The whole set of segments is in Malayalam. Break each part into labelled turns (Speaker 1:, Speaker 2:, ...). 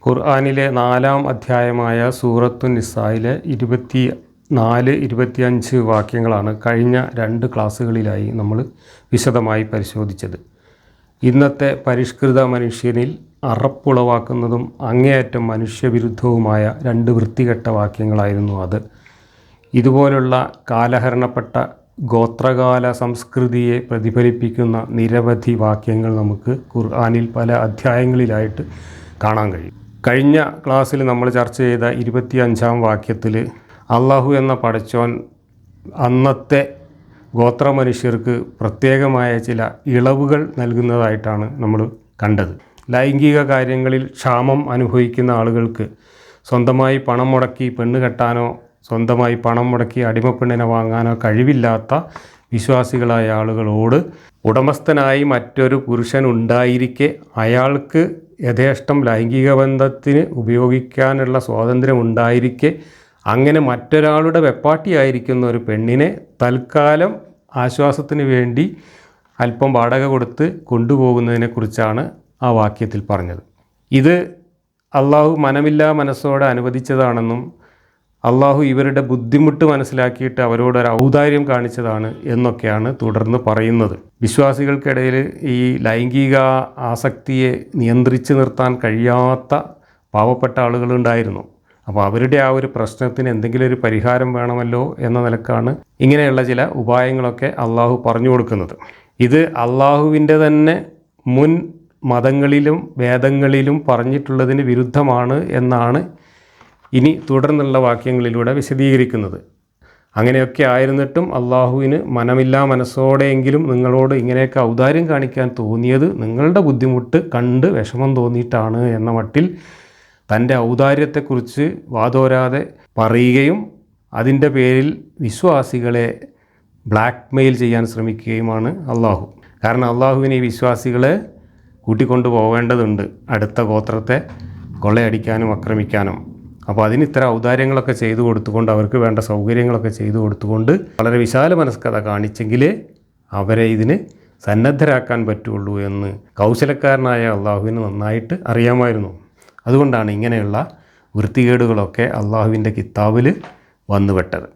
Speaker 1: ഖുർആനിലെ 4-ാം അധ്യായമായ സൂറത്തു നിസായിലെ 24-25 വാക്യങ്ങളാണ് കഴിഞ്ഞ 2 ക്ലാസ്സുകളിലായി നമ്മൾ വിശദമായി പരിശോധിച്ചത്. ഇന്നത്തെ പരിഷ്കൃത മനുഷ്യനിൽ അറപ്പുളവാക്കുന്നതും അങ്ങേയറ്റം മനുഷ്യവിരുദ്ധവുമായ 2 വൃത്തികെട്ട വാക്യങ്ങളായിരുന്നു അത്. ഇതുപോലുള്ള കാലഹരണപ്പെട്ട ഗോത്രകാല സംസ്കൃതിയെ പ്രതിഫലിപ്പിക്കുന്ന നിരവധി വാക്യങ്ങൾ നമുക്ക് ഖുർആനിൽ പല അധ്യായങ്ങളിലായിട്ട് കാണാൻ കഴിയും. കഴിഞ്ഞ ക്ലാസ്സിൽ നമ്മൾ ചർച്ച ചെയ്ത 25-ാം വാക്യത്തിൽ അള്ളാഹു എന്ന പടച്ചോൻ അന്നത്തെ ഗോത്രമനുഷ്യർക്ക് പ്രത്യേകമായ ചില ഇളവുകൾ നൽകുന്നതായിട്ടാണ് നമ്മൾ കണ്ടത്. ലൈംഗിക കാര്യങ്ങളിൽ ക്ഷാമം അനുഭവിക്കുന്ന ആളുകൾക്ക് സ്വന്തമായി പണം മുടക്കി പെണ്ണ് കെട്ടാനോ സ്വന്തമായി പണം മുടക്കി അടിമപ്പെണ്ണിനെ വാങ്ങാനോ കഴിവില്ലാത്ത വിശ്വാസികളായ ആളുകളോട് ഉടമസ്ഥനായി മറ്റൊരു പുരുഷൻ ഉണ്ടായിരിക്കെ അയാൾക്ക് യഥേഷ്ടം ലൈംഗിക ബന്ധത്തിന് ഉപയോഗിക്കാനുള്ള സ്വാതന്ത്ര്യം ഉണ്ടായിരിക്കെ അങ്ങനെ മറ്റൊരാളുടെ വെപ്പാട്ടിയായിരിക്കുന്ന ഒരു പെണ്ണിനെ തൽക്കാലം ആശ്വാസത്തിന് വേണ്ടി അല്പം വാടക കൊടുത്ത് കൊണ്ടുപോകുന്നതിനെക്കുറിച്ചാണ് ആ വാക്യത്തിൽ പറഞ്ഞത്. ഇത് അള്ളാഹു മനമില്ലാ മനസ്സോടെ അനുവദിച്ചതാണെന്നും അള്ളാഹു ഇവരുടെ ബുദ്ധിമുട്ട് മനസ്സിലാക്കിയിട്ട് അവരോടൊരു ഔദാര്യം കാണിച്ചതാണ് എന്നൊക്കെയാണ് തുടർന്ന് പറയുന്നത്. വിശ്വാസികൾക്കിടയിൽ ഈ ലൈംഗിക ആസക്തിയെ നിയന്ത്രിച്ച് നിർത്താൻ കഴിയാത്ത പാവപ്പെട്ട ആളുകളുണ്ടായിരുന്നു. അപ്പോൾ അവരുടെ ആ ഒരു പ്രശ്നത്തിന് എന്തെങ്കിലും ഒരു പരിഹാരം വേണമല്ലോ എന്ന നിലക്കാണ് ഇങ്ങനെയുള്ള ചില ഉപായങ്ങളൊക്കെ അള്ളാഹു പറഞ്ഞു കൊടുക്കുന്നത്. ഇത് അള്ളാഹുവിൻ്റെ തന്നെ മുൻ മതങ്ങളിലും വേദങ്ങളിലും പറഞ്ഞിട്ടുള്ളതിന് വിരുദ്ധമാണ് എന്നാണ് ഇനി തുടർന്നുള്ള വാക്യങ്ങളിലൂടെ വിശദീകരിക്കുന്നത്. അങ്ങനെയൊക്കെ ആയിരുന്നിട്ടും അള്ളാഹുവിന് മനമില്ലാ മനസ്സോടെയെങ്കിലും നിങ്ങളോട് ഇങ്ങനെയൊക്കെ ഔദാര്യം കാണിക്കാൻ തോന്നിയത് നിങ്ങളുടെ ബുദ്ധിമുട്ട് കണ്ട് വിഷമം തോന്നിയിട്ടാണ് എന്ന മട്ടിൽ തൻ്റെ ഔദാര്യത്തെക്കുറിച്ച് വാതോരാതെ പറയുകയും അതിൻ്റെ പേരിൽ വിശ്വാസികളെ ബ്ലാക്ക് മെയിൽ ചെയ്യാൻ ശ്രമിക്കുകയുമാണ് അള്ളാഹു. കാരണം അള്ളാഹുവിന് ഈ വിശ്വാസികളെ കൂട്ടിക്കൊണ്ടു പോവേണ്ടതുണ്ട് അടുത്ത ഗോത്രത്തെ കൊള്ളയടിക്കാനും ആക്രമിക്കാനും. അപ്പോൾ അതിന് ഇത്തരം ഔദാര്യങ്ങളൊക്കെ ചെയ്തു കൊടുത്തുകൊണ്ട് അവർക്ക് വേണ്ട സൗകര്യങ്ങളൊക്കെ ചെയ്തു കൊടുത്തുകൊണ്ട് വളരെ വിശാല മനസ്കത കാണിച്ചെങ്കിലേ അവരെ ഇതിന് സന്നദ്ധരാക്കാൻ പറ്റുള്ളൂ എന്ന് കൗശലക്കാരനായ അള്ളാഹുവിന് നന്നായിട്ട് അറിയാമായിരുന്നു. അതുകൊണ്ടാണ് ഇങ്ങനെയുള്ള വൃത്തികേടുകളൊക്കെ അള്ളാഹുവിൻ്റെ കിതാബിൽ വന്നുപെട്ടത്.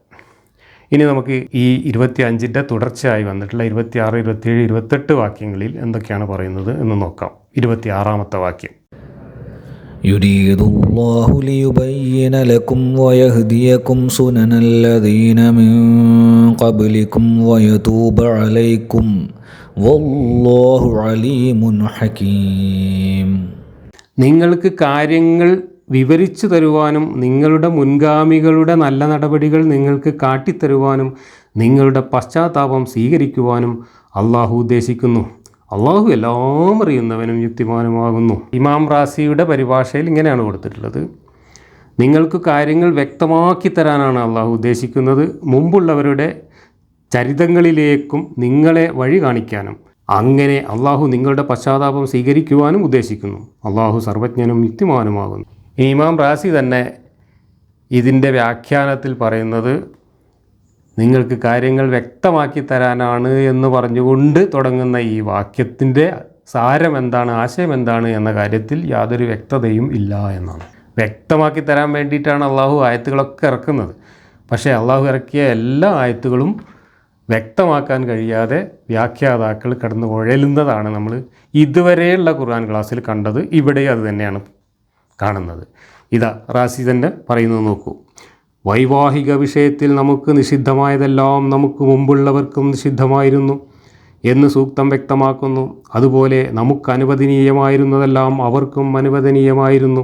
Speaker 1: ഇനി നമുക്ക് ഈ 25-ൻ്റെ തുടർച്ചയായി വന്നിട്ടുള്ള 26, 27, 28 വാക്യങ്ങളിൽ എന്തൊക്കെയാണ് പറയുന്നത് എന്ന് നോക്കാം. 26-ാമത്തെ വാക്യം:
Speaker 2: യുരീദുല്ലാഹു ലിയുബയ്യിന ലക്കും വയഹ്ദിയക്കും സുനനല്ലദീന മിൻ ഖബ്ലിക്കും വയതൂബ അലൈക്കും വല്ലാഹു അലീമുൻ ഹകീം.
Speaker 1: നിങ്ങൾക്ക് കാര്യങ്ങൾ വിവരിച്ചു തരുവാനും നിങ്ങളുടെ മുൻഗാമികളുടെ നല്ല നടപടികൾ നിങ്ങൾക്ക് കാട്ടിത്തരുവാനും നിങ്ങളുടെ പശ്ചാത്താപം സ്വീകരിക്കുവാനും അള്ളാഹു ഉദ്ദേശിക്കുന്നു. അള്ളാഹു എല്ലാം അറിയുന്നവനും യുക്തിമാനുമാകുന്നു. ഇമാം റാസിയുടെ പരിഭാഷയിൽ ഇങ്ങനെയാണ് കൊടുത്തിട്ടുള്ളത്: നിങ്ങൾക്ക് കാര്യങ്ങൾ വ്യക്തമാക്കി തരാനാണ് അള്ളാഹു ഉദ്ദേശിക്കുന്നത്, മുമ്പുള്ളവരുടെ ചരിതങ്ങളിലേക്കും നിങ്ങളെ വഴി കാണിക്കാനും. അങ്ങനെ അള്ളാഹു നിങ്ങളുടെ പശ്ചാത്താപം സ്വീകരിക്കുവാനും ഉദ്ദേശിക്കുന്നു. അള്ളാഹു സർവജ്ഞനും യുക്തിമാനുമാകുന്നു. ഇമാം റാസി തന്നെ ഇതിൻ്റെ വ്യാഖ്യാനത്തിൽ പറയുന്നത് നിങ്ങൾക്ക് കാര്യങ്ങൾ വ്യക്തമാക്കി തരാനാണ് എന്ന് പറഞ്ഞുകൊണ്ട് തുടങ്ങുന്ന ഈ വാക്യത്തിൻ്റെ സാരം എന്താണ്, ആശയം എന്താണ് എന്ന കാര്യത്തിൽ യാതൊരു വ്യക്തതയും ഇല്ല എന്നാണ്. വ്യക്തമാക്കി തരാൻ വേണ്ടിയിട്ടാണ് അള്ളാഹു ആയത്തുകളൊക്കെ ഇറക്കുന്നത്. പക്ഷേ അള്ളാഹു ഇറക്കിയ എല്ലാ ആയത്തുകളും വ്യക്തമാക്കാൻ കഴിയാതെ വ്യാഖ്യാതാക്കൾ കടന്നു ഉഴലുന്നതാണ് നമ്മൾ ഇതുവരെയുള്ള ഖുർആൻ ക്ലാസ്സിൽ കണ്ടത്. ഇവിടെ അത് തന്നെയാണ് കാണുന്നത്. ഇതാ റാസി തന്നെ പറയുന്നത് നോക്കൂ: വൈവാഹിക വിഷയത്തിൽ നമുക്ക് നിഷിദ്ധമായതെല്ലാം നമുക്ക് മുമ്പുള്ളവർക്കും നിഷിദ്ധമായിരുന്നു എന്ന് സൂക്തം വ്യക്തമാക്കുന്നു. അതുപോലെ നമുക്ക് അനുവദനീയമായിരുന്നതെല്ലാം അവർക്കും അനുവദനീയമായിരുന്നു.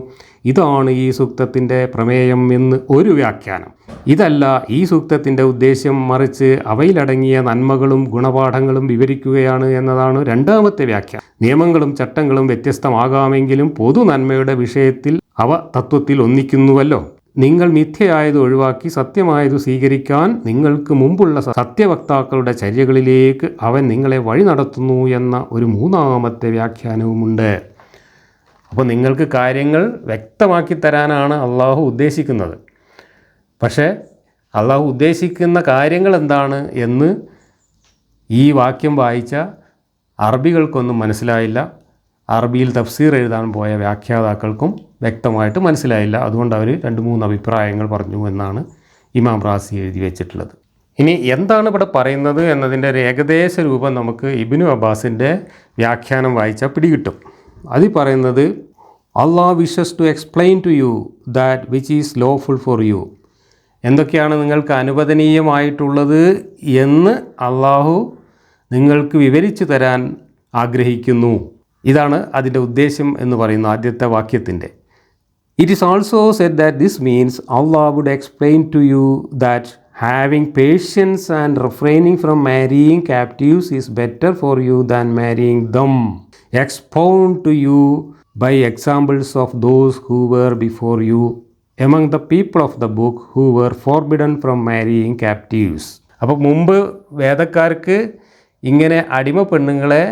Speaker 1: ഇതാണ് ഈ സൂക്തത്തിൻ്റെ പ്രമേയം എന്ന് ഒരു വ്യാഖ്യാനം. ഇതല്ല ഈ സൂക്തത്തിൻ്റെ ഉദ്ദേശ്യം, മറിച്ച് അവയിലടങ്ങിയ നന്മകളും ഗുണപാഠങ്ങളും വിവരിക്കുകയാണ് എന്നതാണ് രണ്ടാമത്തെ വ്യാഖ്യാനം. നിയമങ്ങളും ചട്ടങ്ങളും വ്യത്യസ്തമാകാമെങ്കിലും പൊതു നന്മയുടെ വിഷയത്തിൽ അവ തത്വത്തിൽ ഒന്നിക്കുന്നുവല്ലോ. നിങ്ങൾ മിഥ്യയായത് ഒഴിവാക്കി സത്യമായത് സ്വീകരിക്കാൻ നിങ്ങൾക്ക് മുമ്പുള്ള സത്യവക്താക്കളുടെ ചര്യകളിലേക്ക് അവൻ നിങ്ങളെ വഴി നടത്തുന്നു എന്ന ഒരു മൂന്നാമത്തെ വ്യാഖ്യാനവുമുണ്ട്. അപ്പോൾ നിങ്ങൾക്ക് കാര്യങ്ങൾ വ്യക്തമാക്കി തരാനാണ് അള്ളാഹു ഉദ്ദേശിക്കുന്നത്. പക്ഷേ അള്ളാഹു ഉദ്ദേശിക്കുന്ന കാര്യങ്ങൾ എന്താണ് എന്ന് ഈ വാക്യം വായിച്ച അറബികൾക്കൊന്നും മനസ്സിലായില്ല. അറബിയിൽ തഫ്സീർ എഴുതാൻ പോയ വ്യാഖ്യാതാക്കൾക്കും വ്യക്തമായിട്ട് മനസ്സിലായില്ല. അതുകൊണ്ട് അവർ 2-3 അഭിപ്രായങ്ങൾ പറഞ്ഞു എന്നാണ് ഇമാം റാസി എഴുതി വെച്ചിട്ടുള്ളത്. ഇനി എന്താണ് ഇവിടെ പറയുന്നത് എന്നതിൻ്റെ ഒരു ഏകദേശ രൂപം നമുക്ക് ഇബ്നു അബ്ബാസിൻ്റെ വ്യാഖ്യാനം വായിച്ചാൽ പിടികിട്ടും. അതിൽ പറയുന്നത് Allah wishes to explain to you that which is lawful for you. എന്തൊക്കെയാണ് നിങ്ങൾക്ക് അനുവദനീയമായിട്ടുള്ളത് എന്ന് അള്ളാഹു നിങ്ങൾക്ക് വിവരിച്ചു തരാൻ ആഗ്രഹിക്കുന്നു. ഇതാണ് അതിൻ്റെ ഉദ്ദേശം എന്ന് പറയുന്ന ആദ്യത്തെ വാക്യത്തിൻ്റെ. It is also said that this means Allah would explain to you that having patience and refraining from marrying captives is better for you than marrying them. Expound to you by examples of those who were before you among the people of the book who were forbidden from marrying captives. അപ്പോൾ മുമ്പ് വേദക്കാർക്ക് ഇങ്ങനെ അടിമ പെണ്ണുങ്ങളെ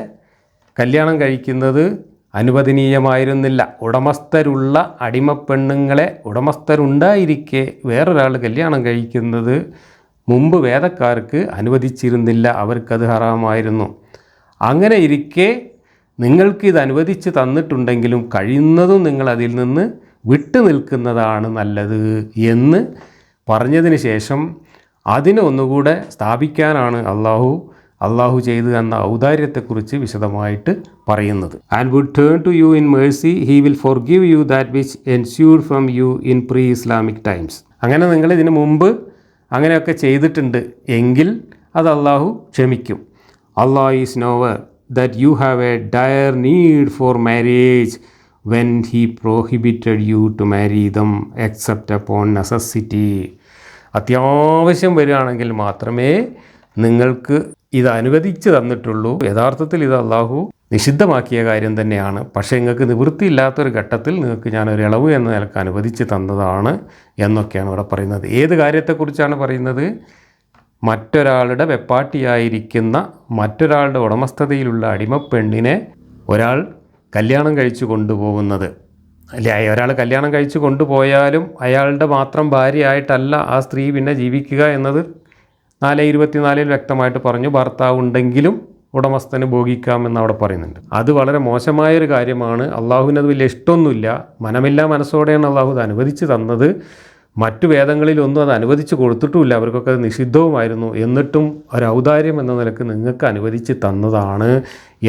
Speaker 1: കല്യാണം കഴിക്കുന്നത് അനുവദനീയമായിരുന്നില്ല. ഉടമസ്ഥരുള്ള അടിമ പെണ്ണുങ്ങളെ ഉടമസ്ഥരുണ്ടായിരിക്കെ വേറൊരാൾ കല്യാണം കഴിക്കുന്നത് മുമ്പ് വേദക്കാർക്ക് അനുവദിച്ചിരുന്നില്ല, അവർക്കത് ഹറാമായിരുന്നു. അങ്ങനെ ഇരിക്കെ നിങ്ങൾക്ക് ഇത് അനുവദിച്ച് തന്നിട്ടുണ്ടെങ്കിലും കഴിയുന്നതും നിങ്ങൾ അതിൽ നിന്ന് വിട്ടു നിൽക്കുന്നതാണ് നല്ലത് എന്ന് പറഞ്ഞതിന് ശേഷം അതിനെ ഒന്നുകൂടെ സ്ഥാപിക്കാനാണ് അള്ളാഹു ചെയ്തു തന്ന ഔദാര്യത്തെക്കുറിച്ച് വിശദമായിട്ട് പറയുന്നത്. And would turn to you in mercy he will forgive you that which ensured from you in pre Islamic times. അങ്ങനെ നിങ്ങൾ ഇതിനു മുമ്പ് അങ്ങനെയൊക്കെ ചെയ്തിട്ടുണ്ട് എങ്കിൽ അത് അള്ളാഹു ക്ഷമിക്കും. Allah is knower that you have a dire need for marriage when he prohibited you to marry them except upon necessity. അത്യാവശ്യം വരികയാണെങ്കിൽ മാത്രമേ നിങ്ങൾക്ക് ഇത് അനുവദിച്ച് തന്നിട്ടുള്ളൂ. യഥാർത്ഥത്തിൽ ഇത് അള്ളാഹു നിഷിദ്ധമാക്കിയ കാര്യം തന്നെയാണ്. പക്ഷേ നിങ്ങൾക്ക് നിവൃത്തിയില്ലാത്തൊരു ഘട്ടത്തിൽ നിങ്ങൾക്ക് ഞാനൊരു ഇളവ് എന്ന നിലക്ക് അനുവദിച്ച് തന്നതാണ് എന്നൊക്കെയാണ് ഇവിടെ പറയുന്നത്. ഏത് കാര്യത്തെക്കുറിച്ചാണ് പറയുന്നത്? മറ്റൊരാളുടെ വെപ്പാട്ടിയായിരിക്കുന്ന മറ്റൊരാളുടെ ഉടമസ്ഥതയിലുള്ള അടിമപ്പെണ്ണിനെ ഒരാൾ കല്യാണം കഴിച്ചു കൊണ്ടുപോകുന്നത്. അല്ലെ, ഒരാൾ കല്യാണം കഴിച്ചു കൊണ്ടുപോയാലും അയാളുടെ മാത്രം ഭാര്യയായിട്ടല്ല ആ സ്ത്രീ പിന്നെ ജീവിക്കുക എന്നത് 4:24 വ്യക്തമായിട്ട് പറഞ്ഞു. ഭർത്താവ് ഉണ്ടെങ്കിലും ഉടമസ്ഥന് ഭോഗിക്കാമെന്ന് അവിടെ പറയുന്നുണ്ട്. അത് വളരെ മോശമായൊരു കാര്യമാണ്. അള്ളാഹുവിനത് വലിയ ഇഷ്ടമൊന്നുമില്ല. മനമില്ലാ മനസ്സോടെയാണ് അള്ളാഹു അത് അനുവദിച്ച് തന്നത്. മറ്റു വേദങ്ങളിലൊന്നും അത് അനുവദിച്ച് കൊടുത്തിട്ടുമില്ല. അവർക്കൊക്കെ അത് നിഷിദ്ധവുമായിരുന്നു. എന്നിട്ടും ഒരു ഔദാര്യം എന്ന നിലക്ക് നിങ്ങൾക്ക് അനുവദിച്ച് തന്നതാണ്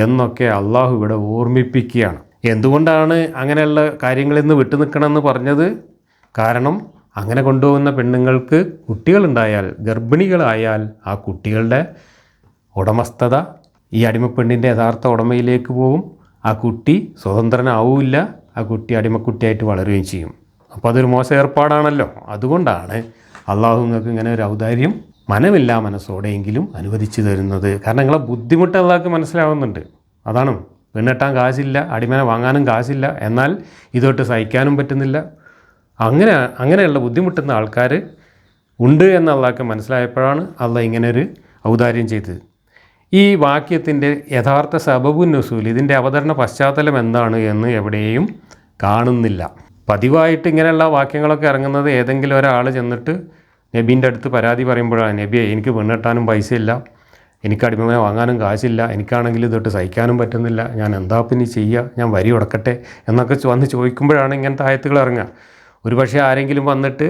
Speaker 1: എന്നൊക്കെ അള്ളാഹു ഇവിടെ ഓർമ്മിപ്പിക്കുകയാണ്. എന്തുകൊണ്ടാണ് അങ്ങനെയുള്ള കാര്യങ്ങളിൽ നിന്ന് വിട്ടു നിൽക്കണമെന്ന് പറഞ്ഞത്? കാരണം അങ്ങനെ കൊണ്ടുപോകുന്ന പെണ്ണുങ്ങൾക്ക് കുട്ടികളുണ്ടായാൽ, ഗർഭിണികളായാൽ ആ കുട്ടികളുടെ ഉടമസ്ഥത ഈ അടിമപ്പെണ്ണിൻ്റെ യഥാർത്ഥ ഉടമയിലേക്ക് പോകും. ആ കുട്ടി സ്വതന്ത്രനാവില്ല. ആ കുട്ടി അടിമക്കുട്ടിയായിട്ട് വളരുകയും ചെയ്യും. അപ്പോൾ അതൊരു മോശം ഏർപ്പാടാണല്ലോ. അതുകൊണ്ടാണ് അള്ളാഹു നിങ്ങൾക്ക് ഇങ്ങനെ ഒരു ഔദാര്യം മനമില്ലാ മനസ്സോടെയെങ്കിലും അനുവദിച്ചു തരുന്നത്. കാരണം നിങ്ങളെ ബുദ്ധിമുട്ട് അള്ളാഹ്ക്ക് മനസ്സിലാവുന്നുണ്ട്. അതാണ്, പെണ്ണെട്ടാൻ കാശില്ല, അടിമനെ വാങ്ങാനും കാശില്ല, എന്നാൽ ഇതൊട്ട് സഹിക്കാനും പറ്റുന്നില്ല. അങ്ങനെയുള്ള ബുദ്ധിമുട്ടുന്ന ആൾക്കാർ ഉണ്ട് എന്ന് അള്ളാഹ്ക്ക് മനസ്സിലായപ്പോഴാണ് അള്ളാഹ് ഇങ്ങനെ ഒരു ഔദാര്യം ചെയ്തത്. ഈ വാക്യത്തിൻ്റെ യഥാർത്ഥ സബബുൻ നുസൂൽ, ഇതിൻ്റെ അവതരണ പശ്ചാത്തലം എന്താണ് എന്ന് എവിടെയും കാണുന്നില്ല. പതിവായിട്ട് ഇങ്ങനെയുള്ള വാക്യങ്ങളൊക്കെ ഇറങ്ങുന്നത് ഏതെങ്കിലും ഒരാൾ ചെന്നിട്ട് നബീൻ്റെ അടുത്ത് പരാതി പറയുമ്പോഴാണ്, നബിയെ എനിക്ക് പെണ്ണെട്ടാനും പൈസയില്ല, എനിക്ക് അടിമനെ വാങ്ങാനും കാശില്ല, എനിക്കാണെങ്കിൽ ഇതൊട്ട് സഹിക്കാനും പറ്റുന്നില്ല, ഞാൻ എന്താ പിന്നെ ചെയ്യുക, ഞാൻ വരി ഉടക്കട്ടെ എന്നൊക്കെ വന്ന് ചോദിക്കുമ്പോഴാണ് ഇങ്ങനത്തെ ആയത്തുകൾ ഇറങ്ങുക. ഒരുപക്ഷെ ആരെങ്കിലും വന്നിട്ട്,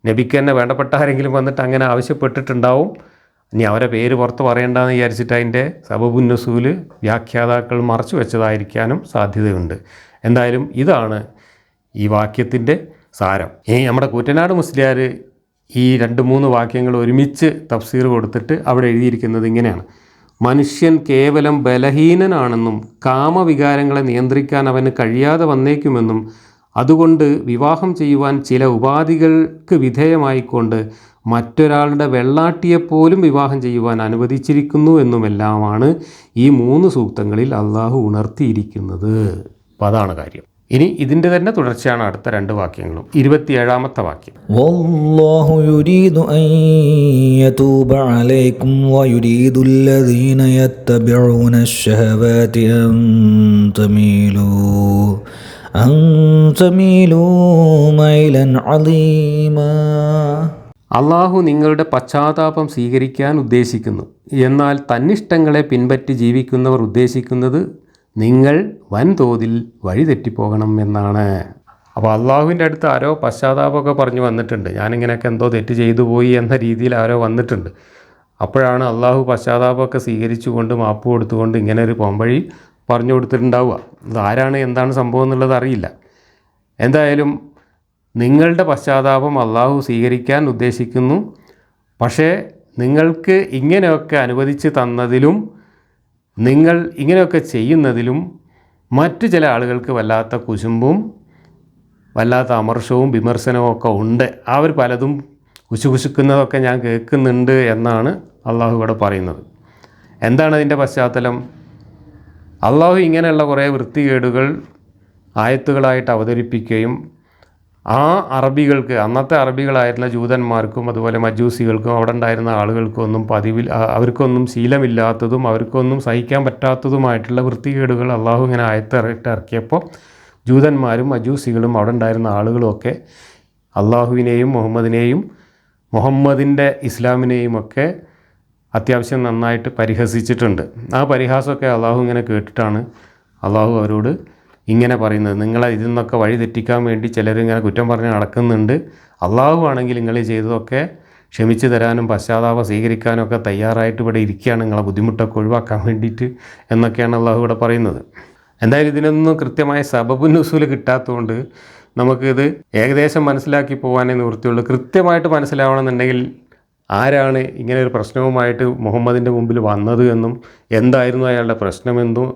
Speaker 1: നബിക്ക് തന്നെ വേണ്ടപ്പെട്ട ആരെങ്കിലും വന്നിട്ട് അങ്ങനെ ആവശ്യപ്പെട്ടിട്ടുണ്ടാവും. ഇനി അവരെ പേര് പുറത്ത് പറയേണ്ടെന്ന് വിചാരിച്ചിട്ട് അതിൻ്റെ സബബുൻ നുസൂല് വ്യാഖ്യാതാക്കൾ മറച്ചു വെച്ചതായിരിക്കാനും സാധ്യതയുണ്ട്. എന്തായാലും ഇതാണ് ഈ വാക്യത്തിൻ്റെ സാരം. ഇനി നമ്മുടെ കൂറ്റനാട് മുസ്ലിയാർ ഈ 2-3 വാക്യങ്ങൾ ഒരുമിച്ച് തഫ്സീർ കൊടുത്തിട്ട് അവിടെ എഴുതിയിരിക്കുന്നത് ഇങ്ങനെയാണ്: മനുഷ്യൻ കേവലം ബലഹീനനാണെന്നും കാമവികാരങ്ങളെ നിയന്ത്രിക്കാൻ അവന് കഴിയാതെ വന്നേക്കുമെന്നും അതുകൊണ്ട് വിവാഹം ചെയ്യുവാൻ ചില ഉപാധികൾക്ക് വിധേയമായിക്കൊണ്ട് മറ്റൊരാളുടെ വെള്ളാട്ടിയെപ്പോലും വിവാഹം ചെയ്യുവാൻ അനുവദിച്ചിരിക്കുന്നു എന്നുമെല്ലാമാണ് ഈ 3 സൂക്തങ്ങളിൽ അള്ളാഹു ഉണർത്തിയിരിക്കുന്നത്. അപ്പോൾ അതാണ് കാര്യം. ഇനി ഇതിൻ്റെ തന്നെ തുടർച്ചയാണ് അടുത്ത 2 വാക്യങ്ങളും. 27-ാമത്തെ വാക്യം:
Speaker 2: വല്ലാഹു യുരീദു അൻ യതൂബ അലൈക്കും വയുരീദു അല്ലദീന യത്തബിഊന അശ്ശഹവാതി അൻ തമീലൂ മൈലൻ അളീമാ.
Speaker 1: അള്ളാഹു നിങ്ങളുടെ പശ്ചാത്താപം സ്വീകരിക്കാൻ ഉദ്ദേശിക്കുന്നു. എന്നാൽ തന്നിഷ്ടങ്ങളെ പിൻപറ്റി ജീവിക്കുന്നവർ ഉദ്ദേശിക്കുന്നത് നിങ്ങൾ വൻതോതിൽ വഴിതെറ്റിപ്പോകണം എന്നാണ്. അപ്പോൾ അള്ളാഹുവിൻ്റെ അടുത്ത് ആരോ പശ്ചാത്താപമൊക്കെ പറഞ്ഞു വന്നിട്ടുണ്ട്, ഞാനിങ്ങനെയൊക്കെ എന്തോ തെറ്റ് ചെയ്തു പോയി എന്ന രീതിയിൽ ആരോ വന്നിട്ടുണ്ട്. അപ്പോഴാണ് അള്ളാഹു പശ്ചാത്താപമൊക്കെ സ്വീകരിച്ചുകൊണ്ട് മാപ്പ് കൊടുത്തുകൊണ്ട് ഇങ്ങനെ ഒരു പോംവഴി പറഞ്ഞു കൊടുത്തിട്ടുണ്ടാവുക. ഇത് ആരാണ് എന്താണ് സംഭവം എന്നുള്ളത് അറിയില്ല. എന്തായാലും നിങ്ങളുടെ പശ്ചാത്താപം അള്ളാഹു സ്വീകരിക്കാൻ ഉദ്ദേശിക്കുന്നു. പക്ഷേ നിങ്ങൾക്ക് ഇങ്ങനെയൊക്കെ അനുവദിച്ച് തന്നതിലും നിങ്ങൾ ഇങ്ങനെയൊക്കെ ചെയ്യുന്നതിലും മറ്റു ചില ആളുകൾക്ക് വല്ലാത്ത കുശുമ്പും വല്ലാത്ത അമർഷവും വിമർശനവും ഒക്കെ ഉണ്ട്. അവർ പലതും കുശുകുശുക്കുന്നതൊക്കെ ഞാൻ കേൾക്കുന്നുണ്ട് എന്നാണ് അള്ളാഹു ഇവിടെ പറയുന്നത്. എന്താണ് അതിൻ്റെ പശ്ചാത്തലം? അള്ളാഹു ഇങ്ങനെയുള്ള കുറേ വൃത്തികേടുകൾ ആയത്തുകളായിട്ട് അവതരിപ്പിക്കുകയും ആ അറബികൾക്ക്, അന്നത്തെ അറബികളായിരുന്ന ജൂതന്മാർക്കും അതുപോലെ മജൂസികൾക്കും അവിടെ ഉണ്ടായിരുന്ന ആളുകൾക്കൊന്നും അവർക്കൊന്നും ശീലമില്ലാത്തതും അവർക്കൊന്നും സഹിക്കാൻ പറ്റാത്തതുമായിട്ടുള്ള വൃത്തികേടുകൾ അള്ളാഹു ഇങ്ങനെ ഇറക്കിയപ്പോൾ ജൂതന്മാരും മജൂസികളും അവിടെ ഉണ്ടായിരുന്ന ആളുകളുമൊക്കെ അള്ളാഹുവിനെയും മുഹമ്മദിൻ്റെ ഇസ്ലാമിനെയും ഒക്കെ അത്യാവശ്യം നന്നായിട്ട് പരിഹസിച്ചിട്ടുണ്ട്. ആ പരിഹാസമൊക്കെ അള്ളാഹു ഇങ്ങനെ കേട്ടിട്ടാണ് അള്ളാഹു അവരോട് ഇങ്ങനെ പറയുന്നത്. നിങ്ങളെ ഇതിൽ നിന്നൊക്കെ വഴി തെറ്റിക്കാൻ വേണ്ടി ചിലരിങ്ങനെ കുറ്റം പറഞ്ഞ് നടക്കുന്നുണ്ട്. അള്ളാഹു ആണെങ്കിൽ നിങ്ങൾ ചെയ്തതൊക്കെ ക്ഷമിച്ചു തരാനും പശ്ചാത്താപം സ്വീകരിക്കാനും ഒക്കെ തയ്യാറായിട്ട് ഇവിടെ ഇരിക്കുകയാണ്, നിങ്ങളെ ബുദ്ധിമുട്ടൊക്കെ ഒഴിവാക്കാൻ വേണ്ടിയിട്ട് എന്നൊക്കെയാണ് അള്ളാഹു ഇവിടെ പറയുന്നത്. എന്തായാലും ഇതിനൊന്നും കൃത്യമായ സബബുൻ നുസൂൽ കിട്ടാത്തതുകൊണ്ട് നമുക്കിത് ഏകദേശം മനസ്സിലാക്കി പോകാനേ നിവൃത്തിയുള്ളൂ. കൃത്യമായിട്ട് മനസ്സിലാവണമെന്നുണ്ടെങ്കിൽ ആരാണ് ഇങ്ങനെ ഒരു പ്രശ്നവുമായിട്ട് മുഹമ്മദിൻ്റെ മുമ്പിൽ വന്നത് എന്നും എന്തായിരുന്നു അയാളുടെ പ്രശ്നമെന്നും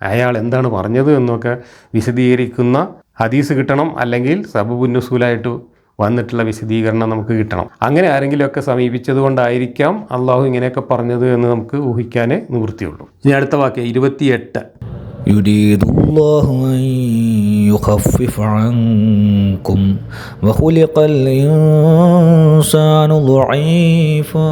Speaker 1: അയാൾ എന്താണ് പറഞ്ഞത് എന്നൊക്കെ വിശദീകരിക്കുന്ന ഹദീസ് കിട്ടണം, അല്ലെങ്കിൽ സബബുൻ നുസൂലായിട്ട് വന്നിട്ടുള്ള വിശദീകരണം നമുക്ക് കിട്ടണം. അങ്ങനെ ആരെങ്കിലുമൊക്കെ സമീപിച്ചത് കൊണ്ടായിരിക്കാം അള്ളാഹു ഇങ്ങനെയൊക്കെ പറഞ്ഞത് എന്ന് നമുക്ക് ഊഹിക്കാനേ നിവൃത്തിയുള്ളൂ. ഇനി അടുത്ത വാക്യം 28.
Speaker 2: يريد الله أن يخفف عنكم وخلق الإنسان ضعيفا.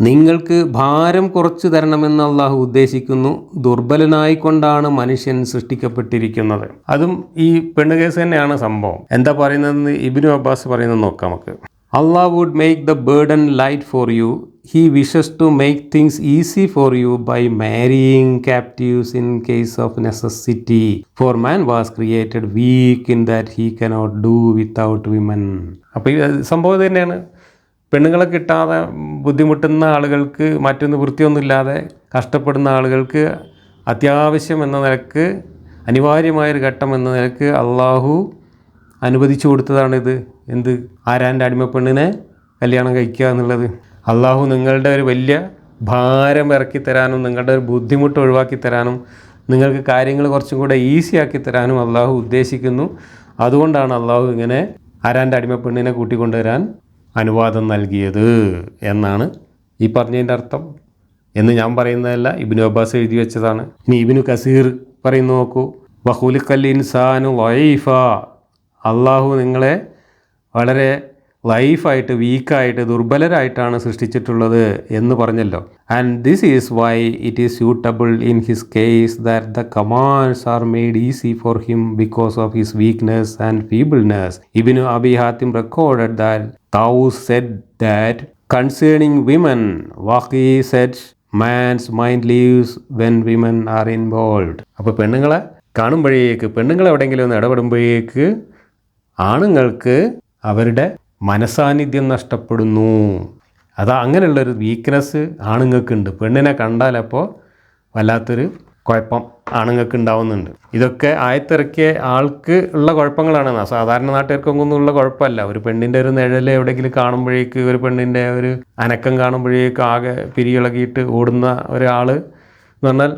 Speaker 1: നിങ്ങൾക്ക് ഭാരം കുറച്ചു തരണമെന്ന് അള്ളാഹു ഉദ്ദേശിക്കുന്നു. ദുർബലനായിക്കൊണ്ടാണ് മനുഷ്യൻ സൃഷ്ടിക്കപ്പെട്ടിരിക്കുന്നത്. അതും ഈ പെണ്ണുകേസ് തന്നെയാണ് സംഭവം. എന്താ പറയുന്നതെന്ന് ഇബ്നു അബ്ബാസ് പറയുന്നത് നോക്കാം നമുക്ക്. Allah would make the burden light for you. He wishes to make things easy for you by marrying captives in case of necessity. For man was created weak in that he cannot do without women. അപ്പോൾ ഈ സംഭവം തന്നെയാണ്. പെണ്ണുങ്ങളെ കിട്ടാതെ ബുദ്ധിമുട്ടുന്ന ആളുകൾക്ക്, മറ്റു നിവൃത്തിയൊന്നുമില്ലാതെ കഷ്ടപ്പെടുന്ന ആളുകൾക്ക് അത്യാവശ്യം എന്ന നിലക്ക്, അനിവാര്യമായൊരു ഘട്ടം എന്ന നിലക്ക് അള്ളാഹു അനുവദിച്ചു കൊടുത്തതാണിത്. എന്ത്? ആരാൻ്റെ അടിമപ്പെണ്ണിനെ കല്യാണം കഴിക്കുക എന്നുള്ളത്. അള്ളാഹു നിങ്ങളുടെ ഒരു വലിയ ഭാരം ഇറക്കി തരാനും നിങ്ങളുടെ ഒരു ബുദ്ധിമുട്ട് ഒഴിവാക്കി തരാനും നിങ്ങൾക്ക് കാര്യങ്ങൾ കുറച്ചും കൂടെ ഈസി ആക്കി തരാനും അള്ളാഹു ഉദ്ദേശിക്കുന്നു. അതുകൊണ്ടാണ് അള്ളാഹു ഇങ്ങനെ ആരാൻ്റെ അടിമപ്പെണ്ണിനെ കൂട്ടിക്കൊണ്ടുവരാൻ അനുവാദം നൽകിയത് എന്നാണ് ഈ പറഞ്ഞതിൻ്റെ അർത്ഥം. എന്ന് ഞാൻ പറയുന്നതല്ല, ഇബ്നു അബ്ബാസ് എഴുതി വെച്ചതാണ്. ഇനി ഇബ്നു കസീർ പറയുന്നു നോക്കൂ. വഖുലിഖൽ ഇൻസാനു ലൈഫ. അള്ളാഹു നിങ്ങളെ വളരെ ലൈഫായിട്ട്, വീക്കായിട്ട്, ദുർബലരായിട്ടാണ് സൃഷ്ടിച്ചിട്ടുള്ളത് എന്ന് പറഞ്ഞല്ലോ. And this is why it is suitable in his case that the commands are made easy for him because of his weakness and feebleness. Ibn Abi Hatim recorded that Tawus said that concerning women Waki said man's mind leaves when women are involved. അപ്പോൾ പെണ്ണുങ്ങളെ കാണുമ്പോഴേക്ക്, പെണ്ണുങ്ങൾ എവിടെയെങ്കിലും ഒന്ന് ഇടപെടുമ്പോഴേക്ക് ആണുങ്ങൾക്ക് അവരുടെ മനസാന്നിധ്യം നഷ്ടപ്പെടുന്നു. അങ്ങനെയുള്ളൊരു വീക്ക്നെസ് ആണുങ്ങൾക്കുണ്ട്. പെണ്ണിനെ കണ്ടാലപ്പോൾ വല്ലാത്തൊരു കുഴപ്പം ആണുങ്ങൾക്ക് ഉണ്ടാവുന്നുണ്ട്. ഇതൊക്കെ ആയത്തിറക്കിയ ആൾക്ക് ഉള്ള കുഴപ്പങ്ങളാണ്. സാധാരണ നാട്ടുകാർക്കൊന്നും ഉള്ള കുഴപ്പമല്ല. ഒരു പെണ്ണിൻ്റെ ഒരു നിഴൽ എവിടെയെങ്കിലും കാണുമ്പോഴേക്ക്, ഒരു പെണ്ണിൻ്റെ ഒരു അനക്കം കാണുമ്പോഴേക്ക് ആകെ പിരിയിളകിയിട്ട് ഓടുന്ന ഒരാൾ എന്ന് പറഞ്ഞാൽ